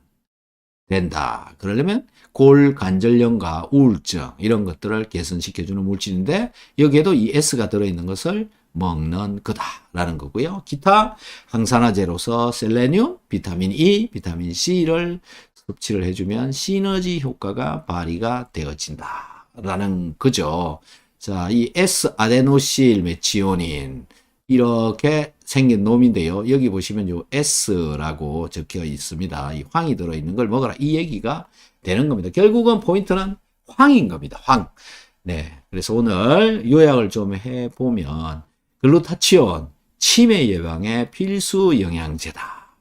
된다. 그러려면 골관절염과 우울증 이런 것들을 개선시켜주는 물질인데, 여기에도 이 S가 들어있는 것을 먹는 거다라는 거고요. 기타 항산화제로서 셀레늄, 비타민 E, 비타민 C를 섭취를 해주면 시너지 효과가 발휘가 되어진다라는 거죠. 자, 이 S-아데노실 메치오닌, 이렇게 생긴 놈인데요. 여기 보시면 요 S라고 적혀 있습니다. 이 황이 들어있는 걸 먹어라, 이 얘기가 되는 겁니다. 결국은 포인트는 황인 겁니다. 황. 네. 그래서 오늘 요약을 좀 해보면, 글루타치온, 치매 예방에 필수 영양제다.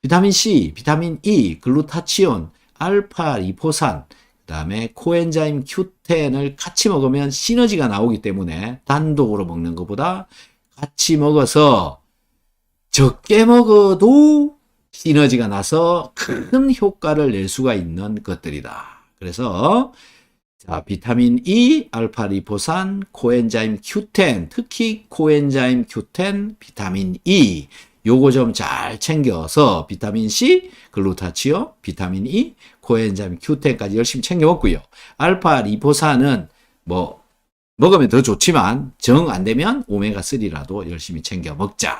비타민 C, 비타민 E, 글루타치온, 알파 리포산, 그 다음에 코엔자임 Q10을 같이 먹으면 시너지가 나오기 때문에 단독으로 먹는 것보다 같이 먹어서 적게 먹어도 시너지가 나서 큰 효과를 낼 수가 있는 것들이다. 그래서 자, 비타민 E, 알파 리포산, 코엔자임 Q10, 특히 코엔자임 Q10, 비타민 E, 요거 좀 잘 챙겨서 비타민 C, 글루타치온, 비타민 E, 코엔자임 Q10까지 열심히 챙겨 먹고요. 알파 리포산은 뭐 먹으면 더 좋지만 정 안 되면 오메가3라도 열심히 챙겨 먹자.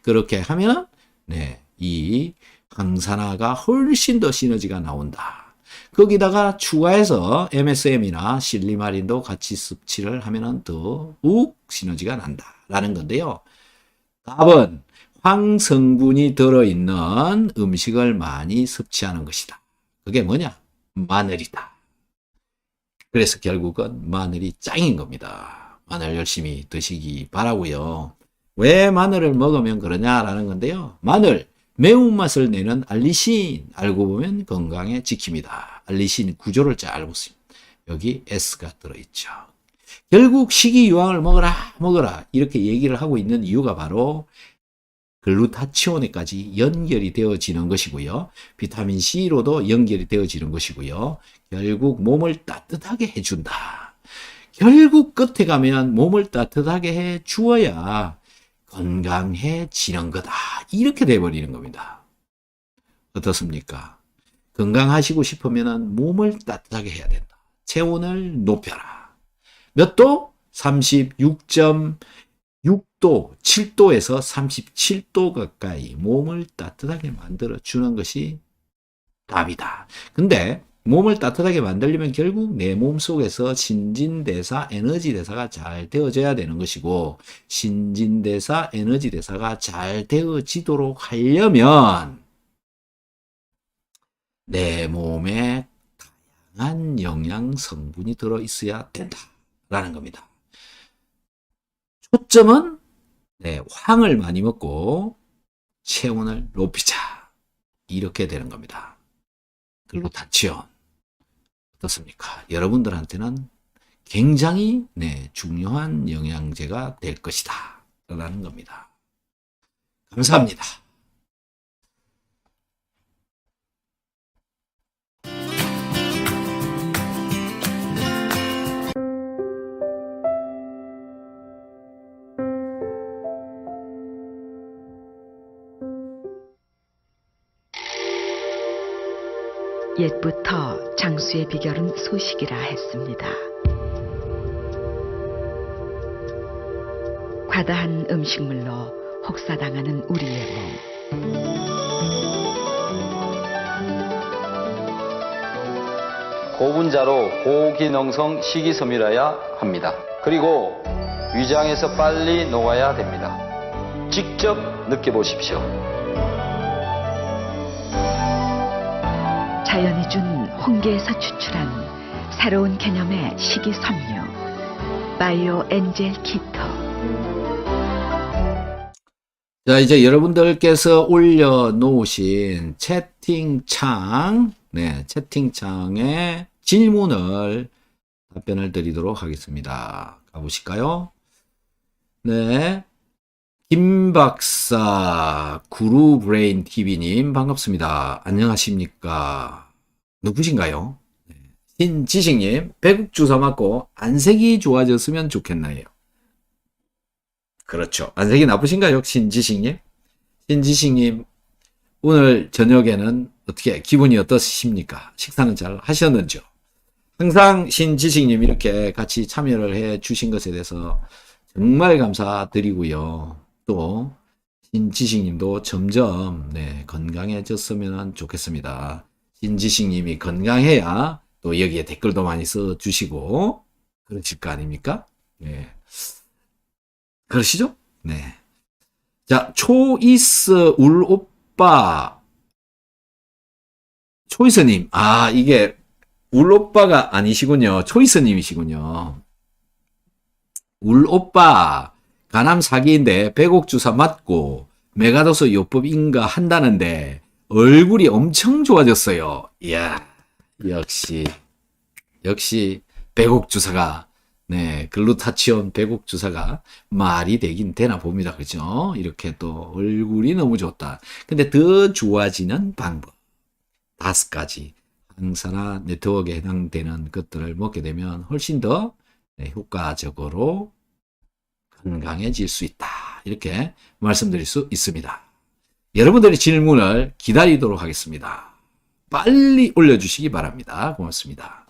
그렇게 하면 네, 이 항산화가 훨씬 더 시너지가 나온다. 거기다가 추가해서 MSM이나 실리마린도 같이 섭취를 하면 더욱 시너지가 난다라는 건데요. 답은 황성분이 들어있는 음식을 많이 섭취하는 것이다. 그게 뭐냐? 마늘이다. 그래서 결국은 마늘이 짱인 겁니다. 마늘 열심히 드시기 바라고요. 왜 마늘을 먹으면 그러냐라는 건데요. 마늘, 매운맛을 내는 알리신, 알고 보면 건강에 지킵니다. 알리신 구조를 잘 알고 있습니다. 여기 S가 들어있죠. 결국 식이유황을 먹어라 이렇게 얘기를 하고 있는 이유가 바로 글루타치온에까지 연결이 되어지는 것이고요. 비타민 C로도 연결이 되어지는 것이고요. 결국 몸을 따뜻하게 해준다. 결국 끝에 가면 몸을 따뜻하게 해 주어야 건강해지는 거다. 이렇게 돼버리는 겁니다. 어떻습니까? 건강하시고 싶으면 몸을 따뜻하게 해야 된다. 체온을 높여라. 몇 도? 36.6도, 7도에서 37도 가까이 몸을 따뜻하게 만들어주는 것이 답이다. 근데 몸을 따뜻하게 만들려면 결국 내 몸 속에서 신진대사, 에너지대사가 잘 되어져야 되는 것이고, 신진대사, 에너지대사가 잘 되어지도록 하려면 내 몸에 다양한 영양 성분이 들어있어야 된다라는 겁니다. 초점은 네, 황을 많이 먹고 체온을 높이자. 이렇게 되는 겁니다. 글루타치온. 어떻습니까? 여러분들한테는 굉장히 중요한 영양제가 될 것이다 라는 겁니다. 감사합니다. 옛부터 장수의 비결은 소식이라 했습니다. 과다한 음식물로 혹사당하는 우리의 몸. 고분자로 고기능성 식이섬유라야 합니다. 그리고 위장에서 빨리 녹아야 됩니다. 직접 느껴보십시오. 자연이 준 홍게에서 추출한 새로운 개념의 식이섬유 바이오 엔젤 키토. 자, 이제 여러분들께서 올려놓으신 채팅창, 채팅창에 질문을 답변을 드리도록 하겠습니다. 가보실까요? 네. 김박사, 구루브레인 TV님, 반갑습니다. 안녕하십니까? 누구신가요? 신지식님, 배국주사 맞고 안색이 좋아졌으면 좋겠나요? 그렇죠. 안색이 나쁘신가요? 신지식님? 신지식님, 오늘 저녁에는 어떻게 기분이 어떠십니까? 식사는 잘 하셨는지요? 항상 신지식님 이렇게 같이 참여를 해 주신 것에 대해서 정말 감사드리고요. 또 신지식님도 점점 건강해졌으면 좋겠습니다. 신지식님이 건강해야 또 여기에 댓글도 많이 써주시고 그러실 거 아닙니까? 네. 그러시죠? 네. 자, 초이스 울오빠. 초이스님. 아, 이게 울오빠가 아니시군요. 초이스님이시군요. 울오빠. 간암 사기인데 백옥주사 맞고 메가도스 요법인가 한다는데 얼굴이 엄청 좋아졌어요. 이야, 역시 백옥주사가 글루타치온 백옥주사가 말이 되긴 되나 봅니다. 그죠? 이렇게 또 얼굴이 너무 좋다. 근데 더 좋아지는 방법 5가지 항산화 네트워크에 해당되는 것들을 먹게 되면 훨씬 더 효과적으로 건강해질 수 있다. 이렇게 말씀드릴 수 있습니다. 여러분들의 질문을 기다리도록 하겠습니다. 빨리 올려주시기 바랍니다. 고맙습니다.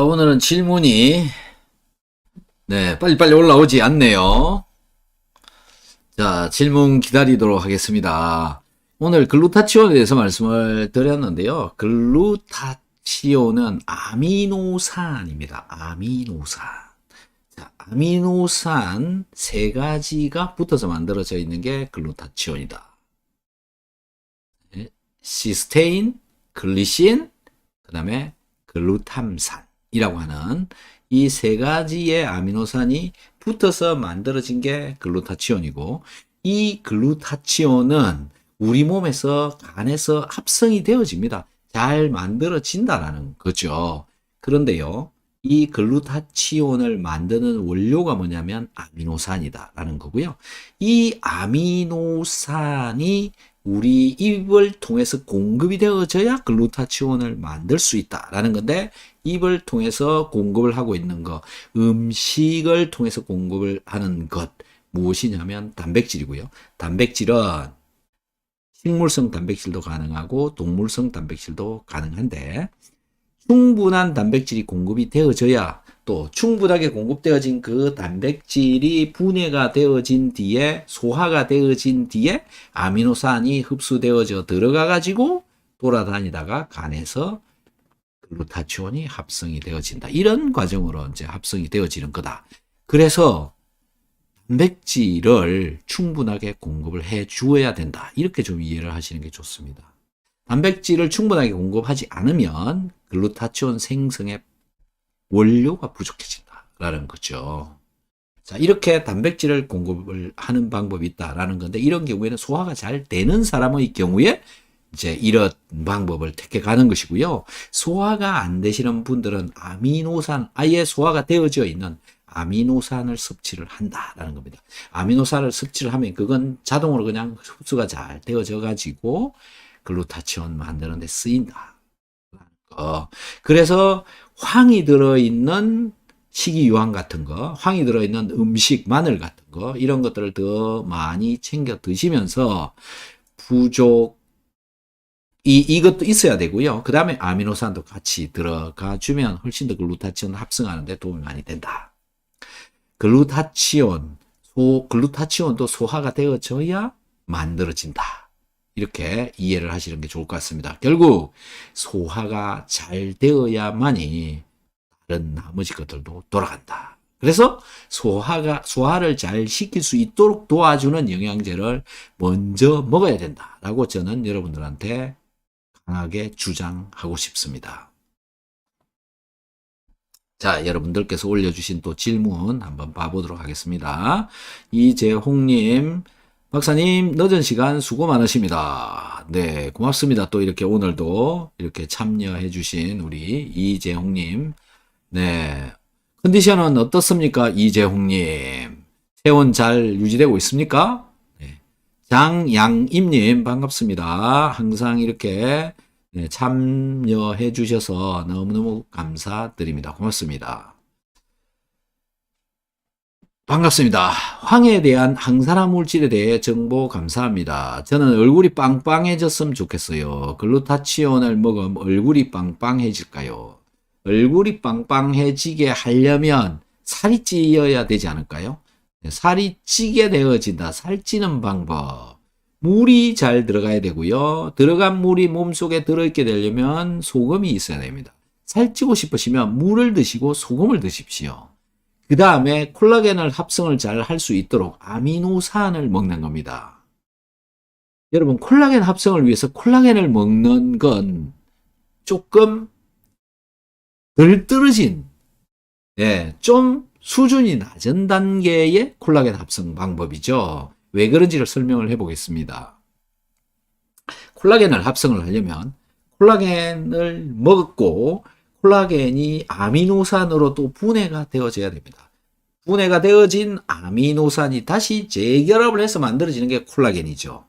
오늘은 질문이 빨리빨리 올라오지 않네요. 자, 질문 기다리도록 하겠습니다. 오늘 글루타치온에 대해서 말씀을 드렸는데요. 글루타치온은 아미노산입니다. 아미노산. 자, 아미노산 3가지가 붙어서 만들어져 있는 게 글루타치온이다. 시스테인, 글리신, 그 다음에 글루탐산이라고 하는 이 3가지의 아미노산이 붙어서 만들어진 게 글루타치온이고, 이 글루타치온은 우리 몸에서 간에서 합성이 되어집니다. 잘 만들어진다라는 거죠. 그런데요, 이 글루타치온을 만드는 원료가 뭐냐면 아미노산이다라는 거고요. 이 아미노산이 우리 입을 통해서 공급이 되어져야 글루타치온을 만들 수 있다라는 건데, 입을 통해서 공급을 하고 있는 것, 음식을 통해서 공급을 하는 것, 무엇이냐면 단백질이고요. 단백질은 식물성 단백질도 가능하고 동물성 단백질도 가능한데, 충분한 단백질이 공급이 되어져야, 또 충분하게 공급되어진 그 단백질이 분해가 되어진 뒤에, 소화가 되어진 뒤에 아미노산이 흡수되어져 들어가 가지고 돌아다니다가 간에서 글루타치온이 합성이 되어진다. 이런 과정으로 이제 합성이 되어지는 거다. 그래서 단백질을 충분하게 공급을 해 주어야 된다. 이렇게 좀 이해를 하시는 게 좋습니다. 단백질을 충분하게 공급하지 않으면 글루타치온 생성의 원료가 부족해진다라는 거죠. 자, 이렇게 단백질을 공급을 하는 방법이 있다라는 건데, 이런 경우에는 소화가 잘 되는 사람의 경우에 이제 이런 방법을 택해가는 것이고요. 소화가 안 되시는 분들은 아미노산, 아예 소화가 되어져 있는 아미노산을 섭취를 한다라는 겁니다. 아미노산을 섭취를 하면 그건 자동으로 그냥 흡수가 잘 되어져 가지고 글루타치온 만드는 데 쓰인다. 그래서 황이 들어있는 식이유황 같은 거, 황이 들어있는 음식, 마늘 같은 거, 이런 것들을 더 많이 챙겨 드시면서 이것도 있어야 되고요. 그 다음에 아미노산도 같이 들어가 주면 훨씬 더 글루타치온 합성하는 데 도움이 많이 된다. 글루타치온도 소화가 되어져야 만들어진다. 이렇게 이해를 하시는 게 좋을 것 같습니다. 결국 소화가 잘 되어야만이 다른 나머지 것들도 돌아간다. 그래서 소화를 잘 시킬 수 있도록 도와주는 영양제를 먼저 먹어야 된다라고 저는 여러분들한테 강하게 주장하고 싶습니다. 자, 여러분들께서 올려주신 또 질문 한번 봐보도록 하겠습니다. 이재홍님, 박사님, 늦은 시간 수고 많으십니다. 네, 고맙습니다. 또 이렇게 오늘도 이렇게 참여해주신 우리 이재홍님. 네, 컨디션은 어떻습니까, 이재홍님? 체온 잘 유지되고 있습니까? 네. 장양임님, 반갑습니다. 항상 이렇게 참여해 주셔서 너무너무 감사드립니다. 고맙습니다. 반갑습니다. 황에 대한 항산화 물질에 대해 정보 감사합니다. 저는 얼굴이 빵빵해졌으면 좋겠어요. 글루타치온을 먹으면 얼굴이 빵빵해질까요? 얼굴이 빵빵해지게 하려면 살이 찌어야 되지 않을까요? 살이 찌게 되어진다. 살찌는 방법. 물이 잘 들어가야 되고요. 들어간 물이 몸속에 들어있게 되려면 소금이 있어야 됩니다. 살찌고 싶으시면 물을 드시고 소금을 드십시오. 그 다음에 콜라겐을 합성을 잘 할 수 있도록 아미노산을 먹는 겁니다. 여러분, 콜라겐 합성을 위해서 콜라겐을 먹는 건 조금 덜 떨어진, 좀 수준이 낮은 단계의 콜라겐 합성 방법이죠. 왜 그런지를 설명을 해보겠습니다. 콜라겐을 합성을 하려면 콜라겐을 먹고 콜라겐이 아미노산으로 또 분해가 되어져야 됩니다. 분해가 되어진 아미노산이 다시 재결합을 해서 만들어지는 게 콜라겐이죠.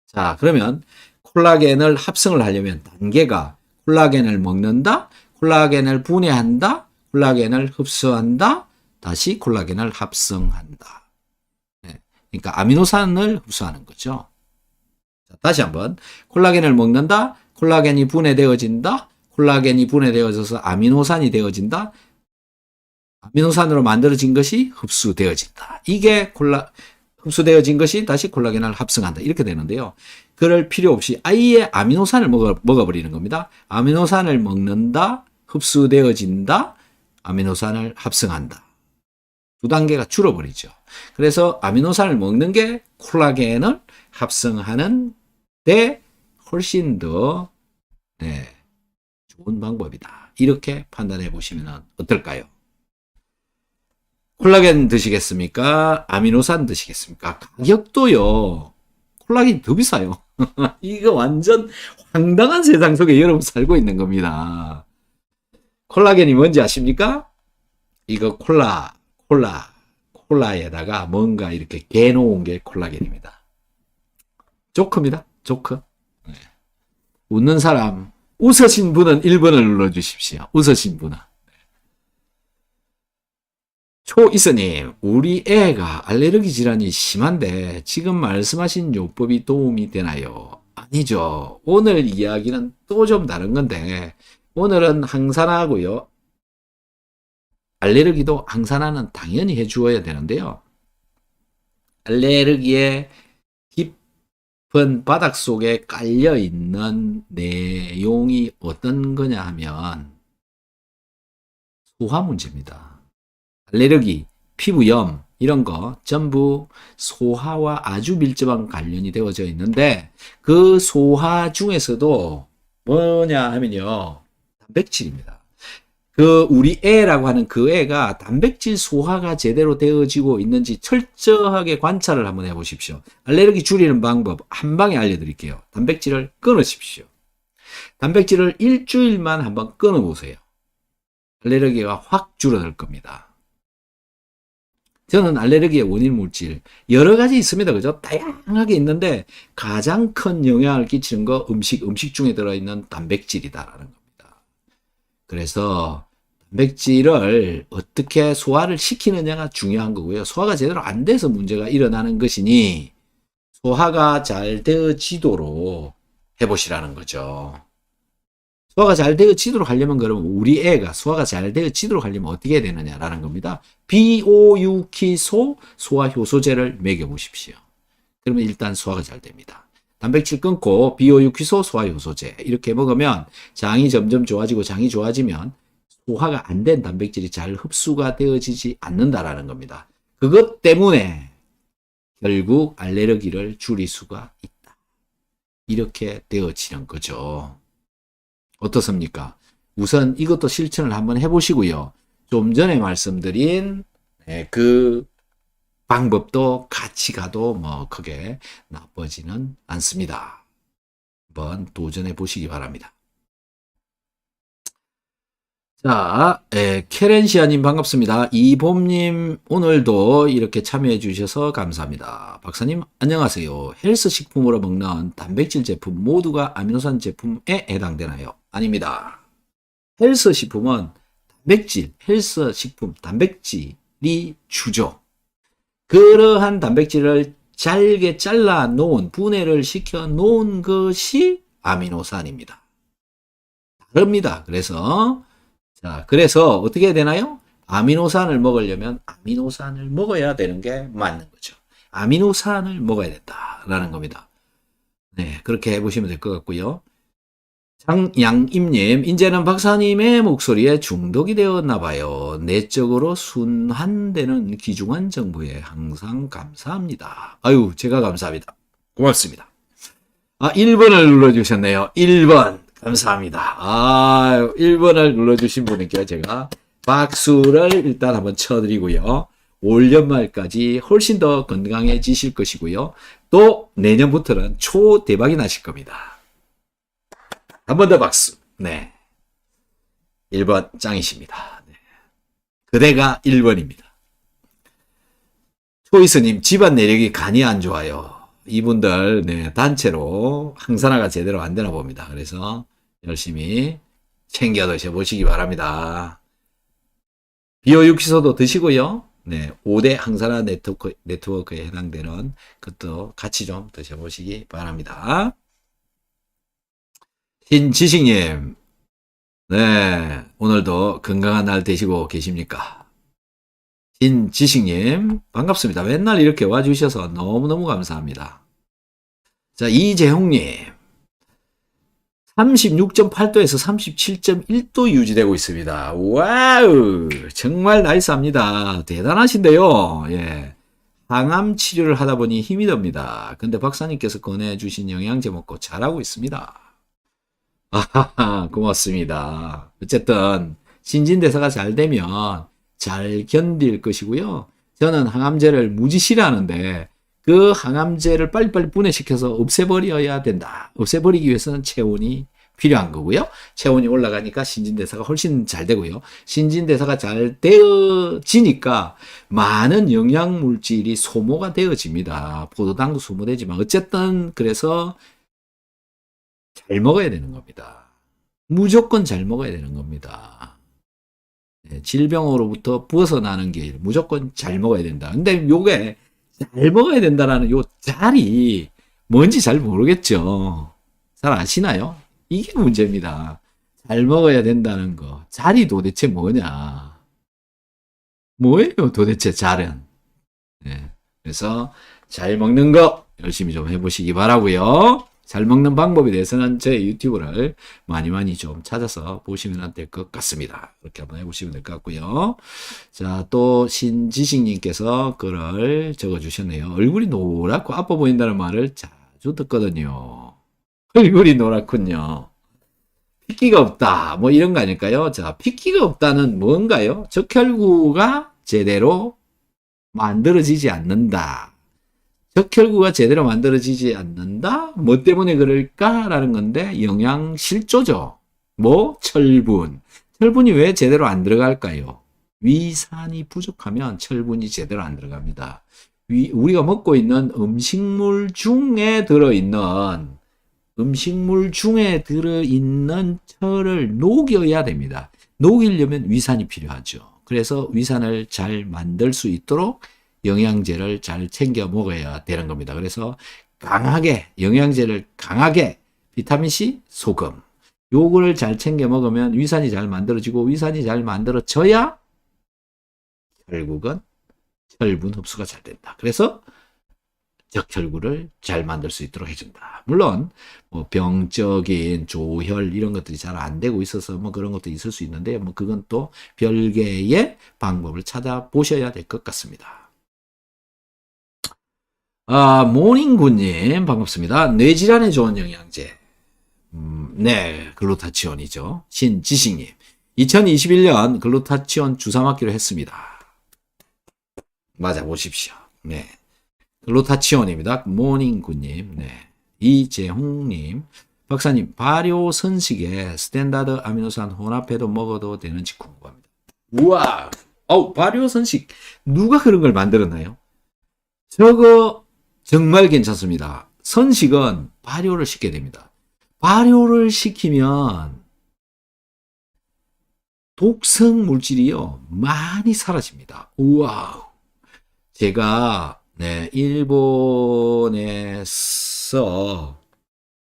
자, 그러면 콜라겐을 합성을 하려면 단계가 콜라겐을 먹는다, 콜라겐을 분해한다, 콜라겐을 흡수한다, 다시 콜라겐을 합성한다. 그러니까 아미노산을 흡수하는 거죠. 자, 다시 한번 콜라겐을 먹는다, 콜라겐이 분해되어진다, 콜라겐이 분해되어져서 아미노산이 되어진다, 아미노산으로 만들어진 것이 흡수되어진다. 이게 흡수되어진 것이 다시 콜라겐을 합성한다. 이렇게 되는데요. 그럴 필요 없이 아예 아미노산을 먹어버리는 겁니다. 아미노산을 먹는다, 흡수되어진다, 아미노산을 합성한다. 두 단계가 줄어버리죠. 그래서 아미노산을 먹는 게 콜라겐을 합성하는 데 훨씬 더 좋은 방법이다. 이렇게 판단해 보시면 어떨까요? 콜라겐 드시겠습니까? 아미노산 드시겠습니까? 가격도요, 콜라겐이 더 비싸요. 이거 완전 황당한 세상 속에 여러분 살고 있는 겁니다. 콜라겐이 뭔지 아십니까? 이거 콜라에다가 뭔가 이렇게 개놓은 게 콜라겐입니다. 조크입니다. 조크. 네. 웃는 사람, 웃으신 분은 1번을 눌러주십시오. 웃으신 분은. 초이서님, 우리 애가 알레르기 질환이 심한데 지금 말씀하신 요법이 도움이 되나요? 아니죠. 오늘 이야기는 또 좀 다른 건데 오늘은 항산화하고요. 알레르기도 항산화는 당연히 해주어야 되는데요. 알레르기의 깊은 바닥 속에 깔려있는 내용이 어떤 거냐 하면 소화 문제입니다. 알레르기, 피부염 이런 거 전부 소화와 아주 밀접한 관련이 되어져 있는데 그 소화 중에서도 뭐냐 하면요. 단백질입니다. 그 우리 애라고 하는 그 애가 단백질 소화가 제대로 되어지고 있는지 철저하게 관찰을 한번 해보십시오. 알레르기 줄이는 방법 한 방에 알려드릴게요. 단백질을 끊으십시오. 단백질을 일주일만 한번 끊어보세요. 알레르기가 확 줄어들 겁니다. 저는 알레르기의 원인 물질 여러 가지 있습니다. 그죠? 다양하게 있는데 가장 큰 영향을 끼치는 거 음식 중에 들어있는 단백질이다라는 겁니다. 그래서 단백질을 어떻게 소화를 시키느냐가 중요한 거고요. 소화가 제대로 안 돼서 문제가 일어나는 것이니 소화가 잘 되어지도록 해보시라는 거죠. 소화가 잘 되어지도록 하려면 그러면 우리 애가 소화가 잘 되어지도록 하려면 어떻게 해야 되느냐라는 겁니다. 비오유키소 소화효소제를 먹여보십시오. 그러면 일단 소화가 잘 됩니다. 단백질 끊고 비오유키소 소화효소제 이렇게 먹으면 장이 점점 좋아지고 장이 좋아지면 소화가 안 된 단백질이 잘 흡수가 되어지지 않는다라는 겁니다. 그것 때문에 결국 알레르기를 줄일 수가 있다. 이렇게 되어지는 거죠. 어떻습니까? 우선 이것도 실천을 한번 해보시고요. 좀 전에 말씀드린 그 방법도 같이 가도 뭐 크게 나쁘지는 않습니다. 한번 도전해 보시기 바랍니다. 자, 케렌시아님 반갑습니다. 이봄님 오늘도 이렇게 참여해 주셔서 감사합니다. 박사님 안녕하세요. 헬스 식품으로 먹는 단백질 제품 모두가 아미노산 제품에 해당되나요? 아닙니다. 헬스 식품은 헬스 식품 단백질이 주죠. 그러한 단백질을 잘게 잘라 놓은 분해를 시켜 놓은 것이 아미노산입니다. 다릅니다. 그래서 어떻게 해야 되나요? 아미노산을 먹으려면 아미노산을 먹어야 되는 게 맞는 거죠. 아미노산을 먹어야 된다라는 겁니다. 네, 그렇게 해보시면 될 것 같고요. 장양임님, 이제는 박사님의 목소리에 중독이 되었나 봐요. 내적으로 순환되는 귀중한 정보에 항상 감사합니다. 아유, 제가 감사합니다. 고맙습니다. 1번을 눌러주셨네요. 1번. 감사합니다. 1번을 눌러주신 분께 제가 박수를 일단 한번 쳐드리고요. 올 연말까지 훨씬 더 건강해지실 것이고요. 또 내년부터는 초대박이 나실 겁니다. 한 번 더 박수. 네. 1번 짱이십니다. 네. 그대가 1번입니다. 초이스님, 집안 내력이 간이 안 좋아요. 이분들, 네, 단체로 항산화가 제대로 안 되나 봅니다. 그래서 열심히 챙겨 드셔보시기 바랍니다. 비오육시소도 드시고요. 네, 5대 항산화 네트워크에 해당되는 것도 같이 좀 드셔보시기 바랍니다. 신지식님, 네, 오늘도 건강한 날 되시고 계십니까? 신지식님, 반갑습니다. 맨날 이렇게 와주셔서 너무너무 감사합니다. 자, 이재홍님, 36.8도에서 37.1도 유지되고 있습니다. 와우, 정말 나이스합니다. 대단하신데요. 예. 항암 치료를 하다 보니 힘이 듭니다. 근데 박사님께서 권해주신 영양제 먹고 잘하고 있습니다. 아하하, 고맙습니다. 어쨌든 신진대사가 잘 되면 잘 견딜 것이고요. 저는 항암제를 무지 싫어하는데 그 항암제를 빨리빨리 분해시켜서 없애버려야 된다. 없애버리기 위해서는 체온이 필요한 거고요. 체온이 올라가니까 신진대사가 훨씬 잘 되고요. 신진대사가 잘 되어지니까 많은 영양물질이 소모가 되어집니다. 포도당도 소모되지만 어쨌든 그래서 잘 먹어야 되는 겁니다. 무조건 잘 먹어야 되는 겁니다. 네, 질병으로부터 벗어나는 게 무조건 잘 먹어야 된다. 근데 요게 잘 먹어야 된다라는 요 잘이 뭔지 잘 모르겠죠. 잘 아시나요? 이게 문제입니다. 잘 먹어야 된다는 거. 잘이 도대체 뭐냐? 뭐예요, 도대체 잘은? 네, 그래서 잘 먹는 거 열심히 좀 해보시기 바라고요. 잘 먹는 방법에 대해서는 제 유튜브를 많이 좀 찾아서 보시면 될 것 같습니다. 그렇게 한번 해보시면 될 것 같고요. 자, 또 신지식님께서 글을 적어주셨네요. 얼굴이 노랗고 아파 보인다는 말을 자주 듣거든요. 얼굴이 노랗군요. 핏기가 없다. 뭐 이런 거 아닐까요? 자, 핏기가 없다는 뭔가요? 적혈구가 제대로 만들어지지 않는다. 적혈구가 제대로 만들어지지 않는다? 뭐 때문에 그럴까라는 건데 영양실조죠. 뭐? 철분. 철분이 왜 제대로 안 들어갈까요? 위산이 부족하면 철분이 제대로 안 들어갑니다. 우리가 먹고 있는 음식물 중에 들어있는 철을 녹여야 됩니다. 녹이려면 위산이 필요하죠. 그래서 위산을 잘 만들 수 있도록 영양제를 잘 챙겨 먹어야 되는 겁니다. 그래서 강하게 영양제를 강하게 비타민C, 소금 요거를 잘 챙겨 먹으면 위산이 잘 만들어지고 위산이 잘 만들어져야 결국은 철분 흡수가 잘 된다. 그래서 적혈구를 잘 만들 수 있도록 해준다. 물론 뭐 병적인 조혈 이런 것들이 잘 안 되고 있어서 뭐 그런 것도 있을 수 있는데 뭐 그건 또 별개의 방법을 찾아보셔야 될 것 같습니다. 모닝군님 반갑습니다. 뇌질환에 좋은 영양제. 네, 글루타치온이죠. 신지식님. 2021년 글루타치온 주사 맞기로 했습니다. 맞아 보십시오. 네. 글루타치온입니다. 모닝군님. 네. 이재홍님. 박사님, 발효 선식에 스탠다드 아미노산 혼합해도 먹어도 되는지 궁금합니다. 우와! 발효 선식. 누가 그런 걸 만들었나요? 저거 정말 괜찮습니다. 선식은 발효를 시켜야 됩니다. 발효를 시키면 독성 물질이요 많이 사라집니다. 우와. 제가 일본에서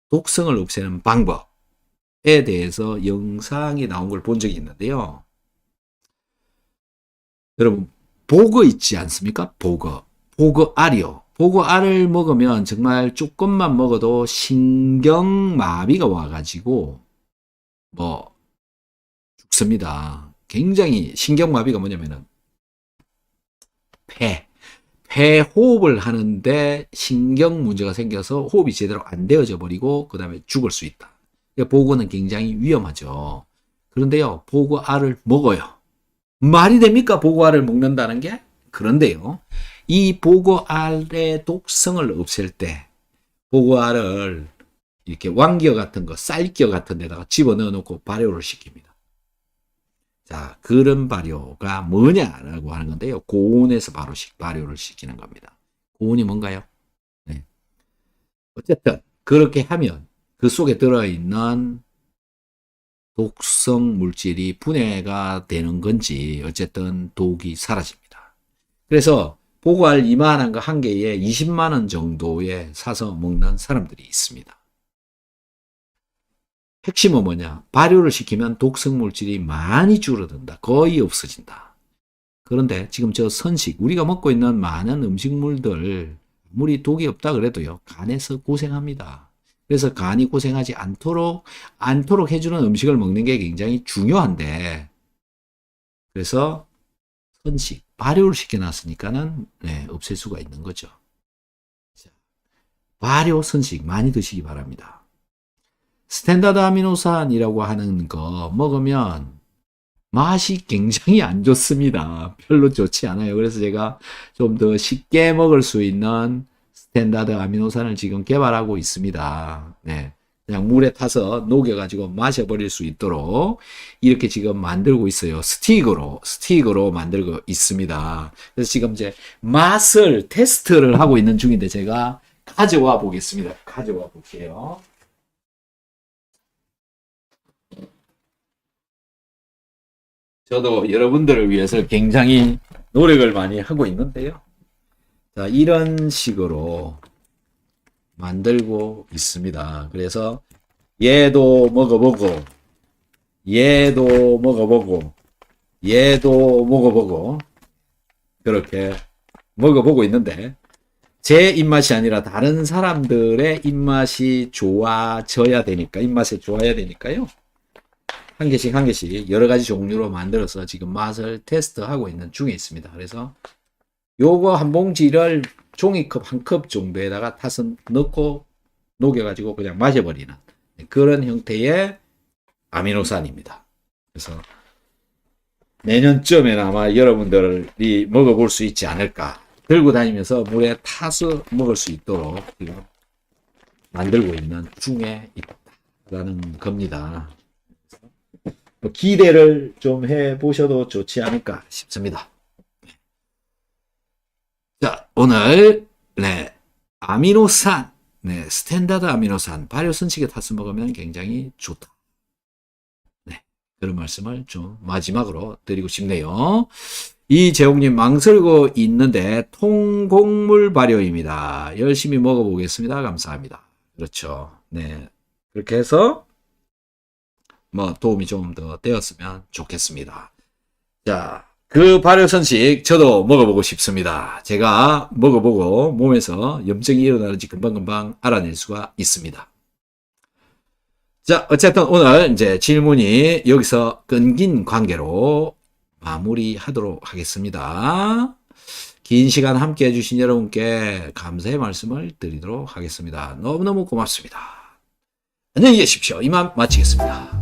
독성을 없애는 방법에 대해서 영상이 나온 걸 본 적이 있는데요. 여러분 보거 있지 않습니까? 보거 알이요. 보거 알을 먹으면 정말 조금만 먹어도 신경마비가 와가지고 뭐 죽습니다. 굉장히 신경마비가 뭐냐면은 폐호흡을 하는데 신경 문제가 생겨서 호흡이 제대로 안 되어져 버리고 그 다음에 죽을 수 있다. 보거는 굉장히 위험하죠. 그런데요, 보거 알을 먹어요. 말이 됩니까? 보거 알을 먹는다는 게? 그런데요, 이 보거 알의 독성을 없앨 때 보거 알을 이렇게 왕겨 같은 거, 쌀겨 같은 데다가 집어넣어 놓고 발효를 시킵니다. 자, 그런 발효가 뭐냐라고 하는 건데요. 고온에서 발효를 시키는 겁니다. 고온이 뭔가요? 네. 어쨌든 그렇게 하면 그 속에 들어있는 독성 물질이 분해가 되는 건지 어쨌든 독이 사라집니다. 그래서 보고알 이만한 거 한 개에 20만 원 정도에 사서 먹는 사람들이 있습니다. 핵심은 뭐냐? 발효를 시키면 독성 물질이 많이 줄어든다. 거의 없어진다. 그런데 지금 저 선식, 우리가 먹고 있는 많은 음식물들, 물이 독이 없다 그래도요, 간에서 고생합니다. 그래서 간이 고생하지 않도록 해주는 음식을 먹는 게 굉장히 중요한데, 그래서 선식, 발효를 시켜놨으니까는, 없앨 수가 있는 거죠. 발효 선식 많이 드시기 바랍니다. 스탠다드 아미노산이라고 하는 거 먹으면 맛이 굉장히 안 좋습니다. 별로 좋지 않아요. 그래서 제가 좀 더 쉽게 먹을 수 있는 스탠다드 아미노산을 지금 개발하고 있습니다. 네. 그냥 물에 타서 녹여가지고 마셔버릴 수 있도록 이렇게 지금 만들고 있어요. 스틱으로 만들고 있습니다. 그래서 지금 이제 맛을 테스트를 하고 있는 중인데 제가 가져와 보겠습니다. 가져와 볼게요. 저도 여러분들을 위해서 굉장히 노력을 많이 하고 있는데요. 자, 이런 식으로 만들고 있습니다. 그래서 얘도 먹어보고, 얘도 먹어보고, 얘도 먹어보고, 그렇게 먹어보고 있는데, 제 입맛이 아니라 다른 사람들의 입맛이 좋아져야 되니까, 입맛에 좋아야 되니까요. 한 개씩 한 개씩 여러 가지 종류로 만들어서 지금 맛을 테스트하고 있는 중에 있습니다. 그래서 요거 한 봉지를 종이컵 한 컵 정도에다가 타서 넣고 녹여가지고 그냥 마셔버리는 그런 형태의 아미노산입니다. 그래서 내년쯤에는 아마 여러분들이 먹어볼 수 있지 않을까. 들고 다니면서 물에 타서 먹을 수 있도록 지금 만들고 있는 중에 있다라는 겁니다. 기대를 좀 해보셔도 좋지 않을까 싶습니다. 자, 오늘, 네, 아미노산, 네, 스탠다드 아미노산, 발효 선식에 타서 먹으면 굉장히 좋다. 네, 그런 말씀을 좀 마지막으로 드리고 싶네요. 이재홍님 망설이고 있는데 통곡물 발효입니다. 열심히 먹어보겠습니다. 감사합니다. 그렇죠. 네, 그렇게 해서 뭐 도움이 좀 더 되었으면 좋겠습니다. 자, 그 발효선식 저도 먹어보고 싶습니다. 제가 먹어보고 몸에서 염증이 일어나는지 금방금방 알아낼 수가 있습니다. 자, 어쨌든 오늘 이제 질문이 여기서 끊긴 관계로 마무리하도록 하겠습니다. 긴 시간 함께 해주신 여러분께 감사의 말씀을 드리도록 하겠습니다. 너무너무 고맙습니다. 안녕히 계십시오. 이만 마치겠습니다.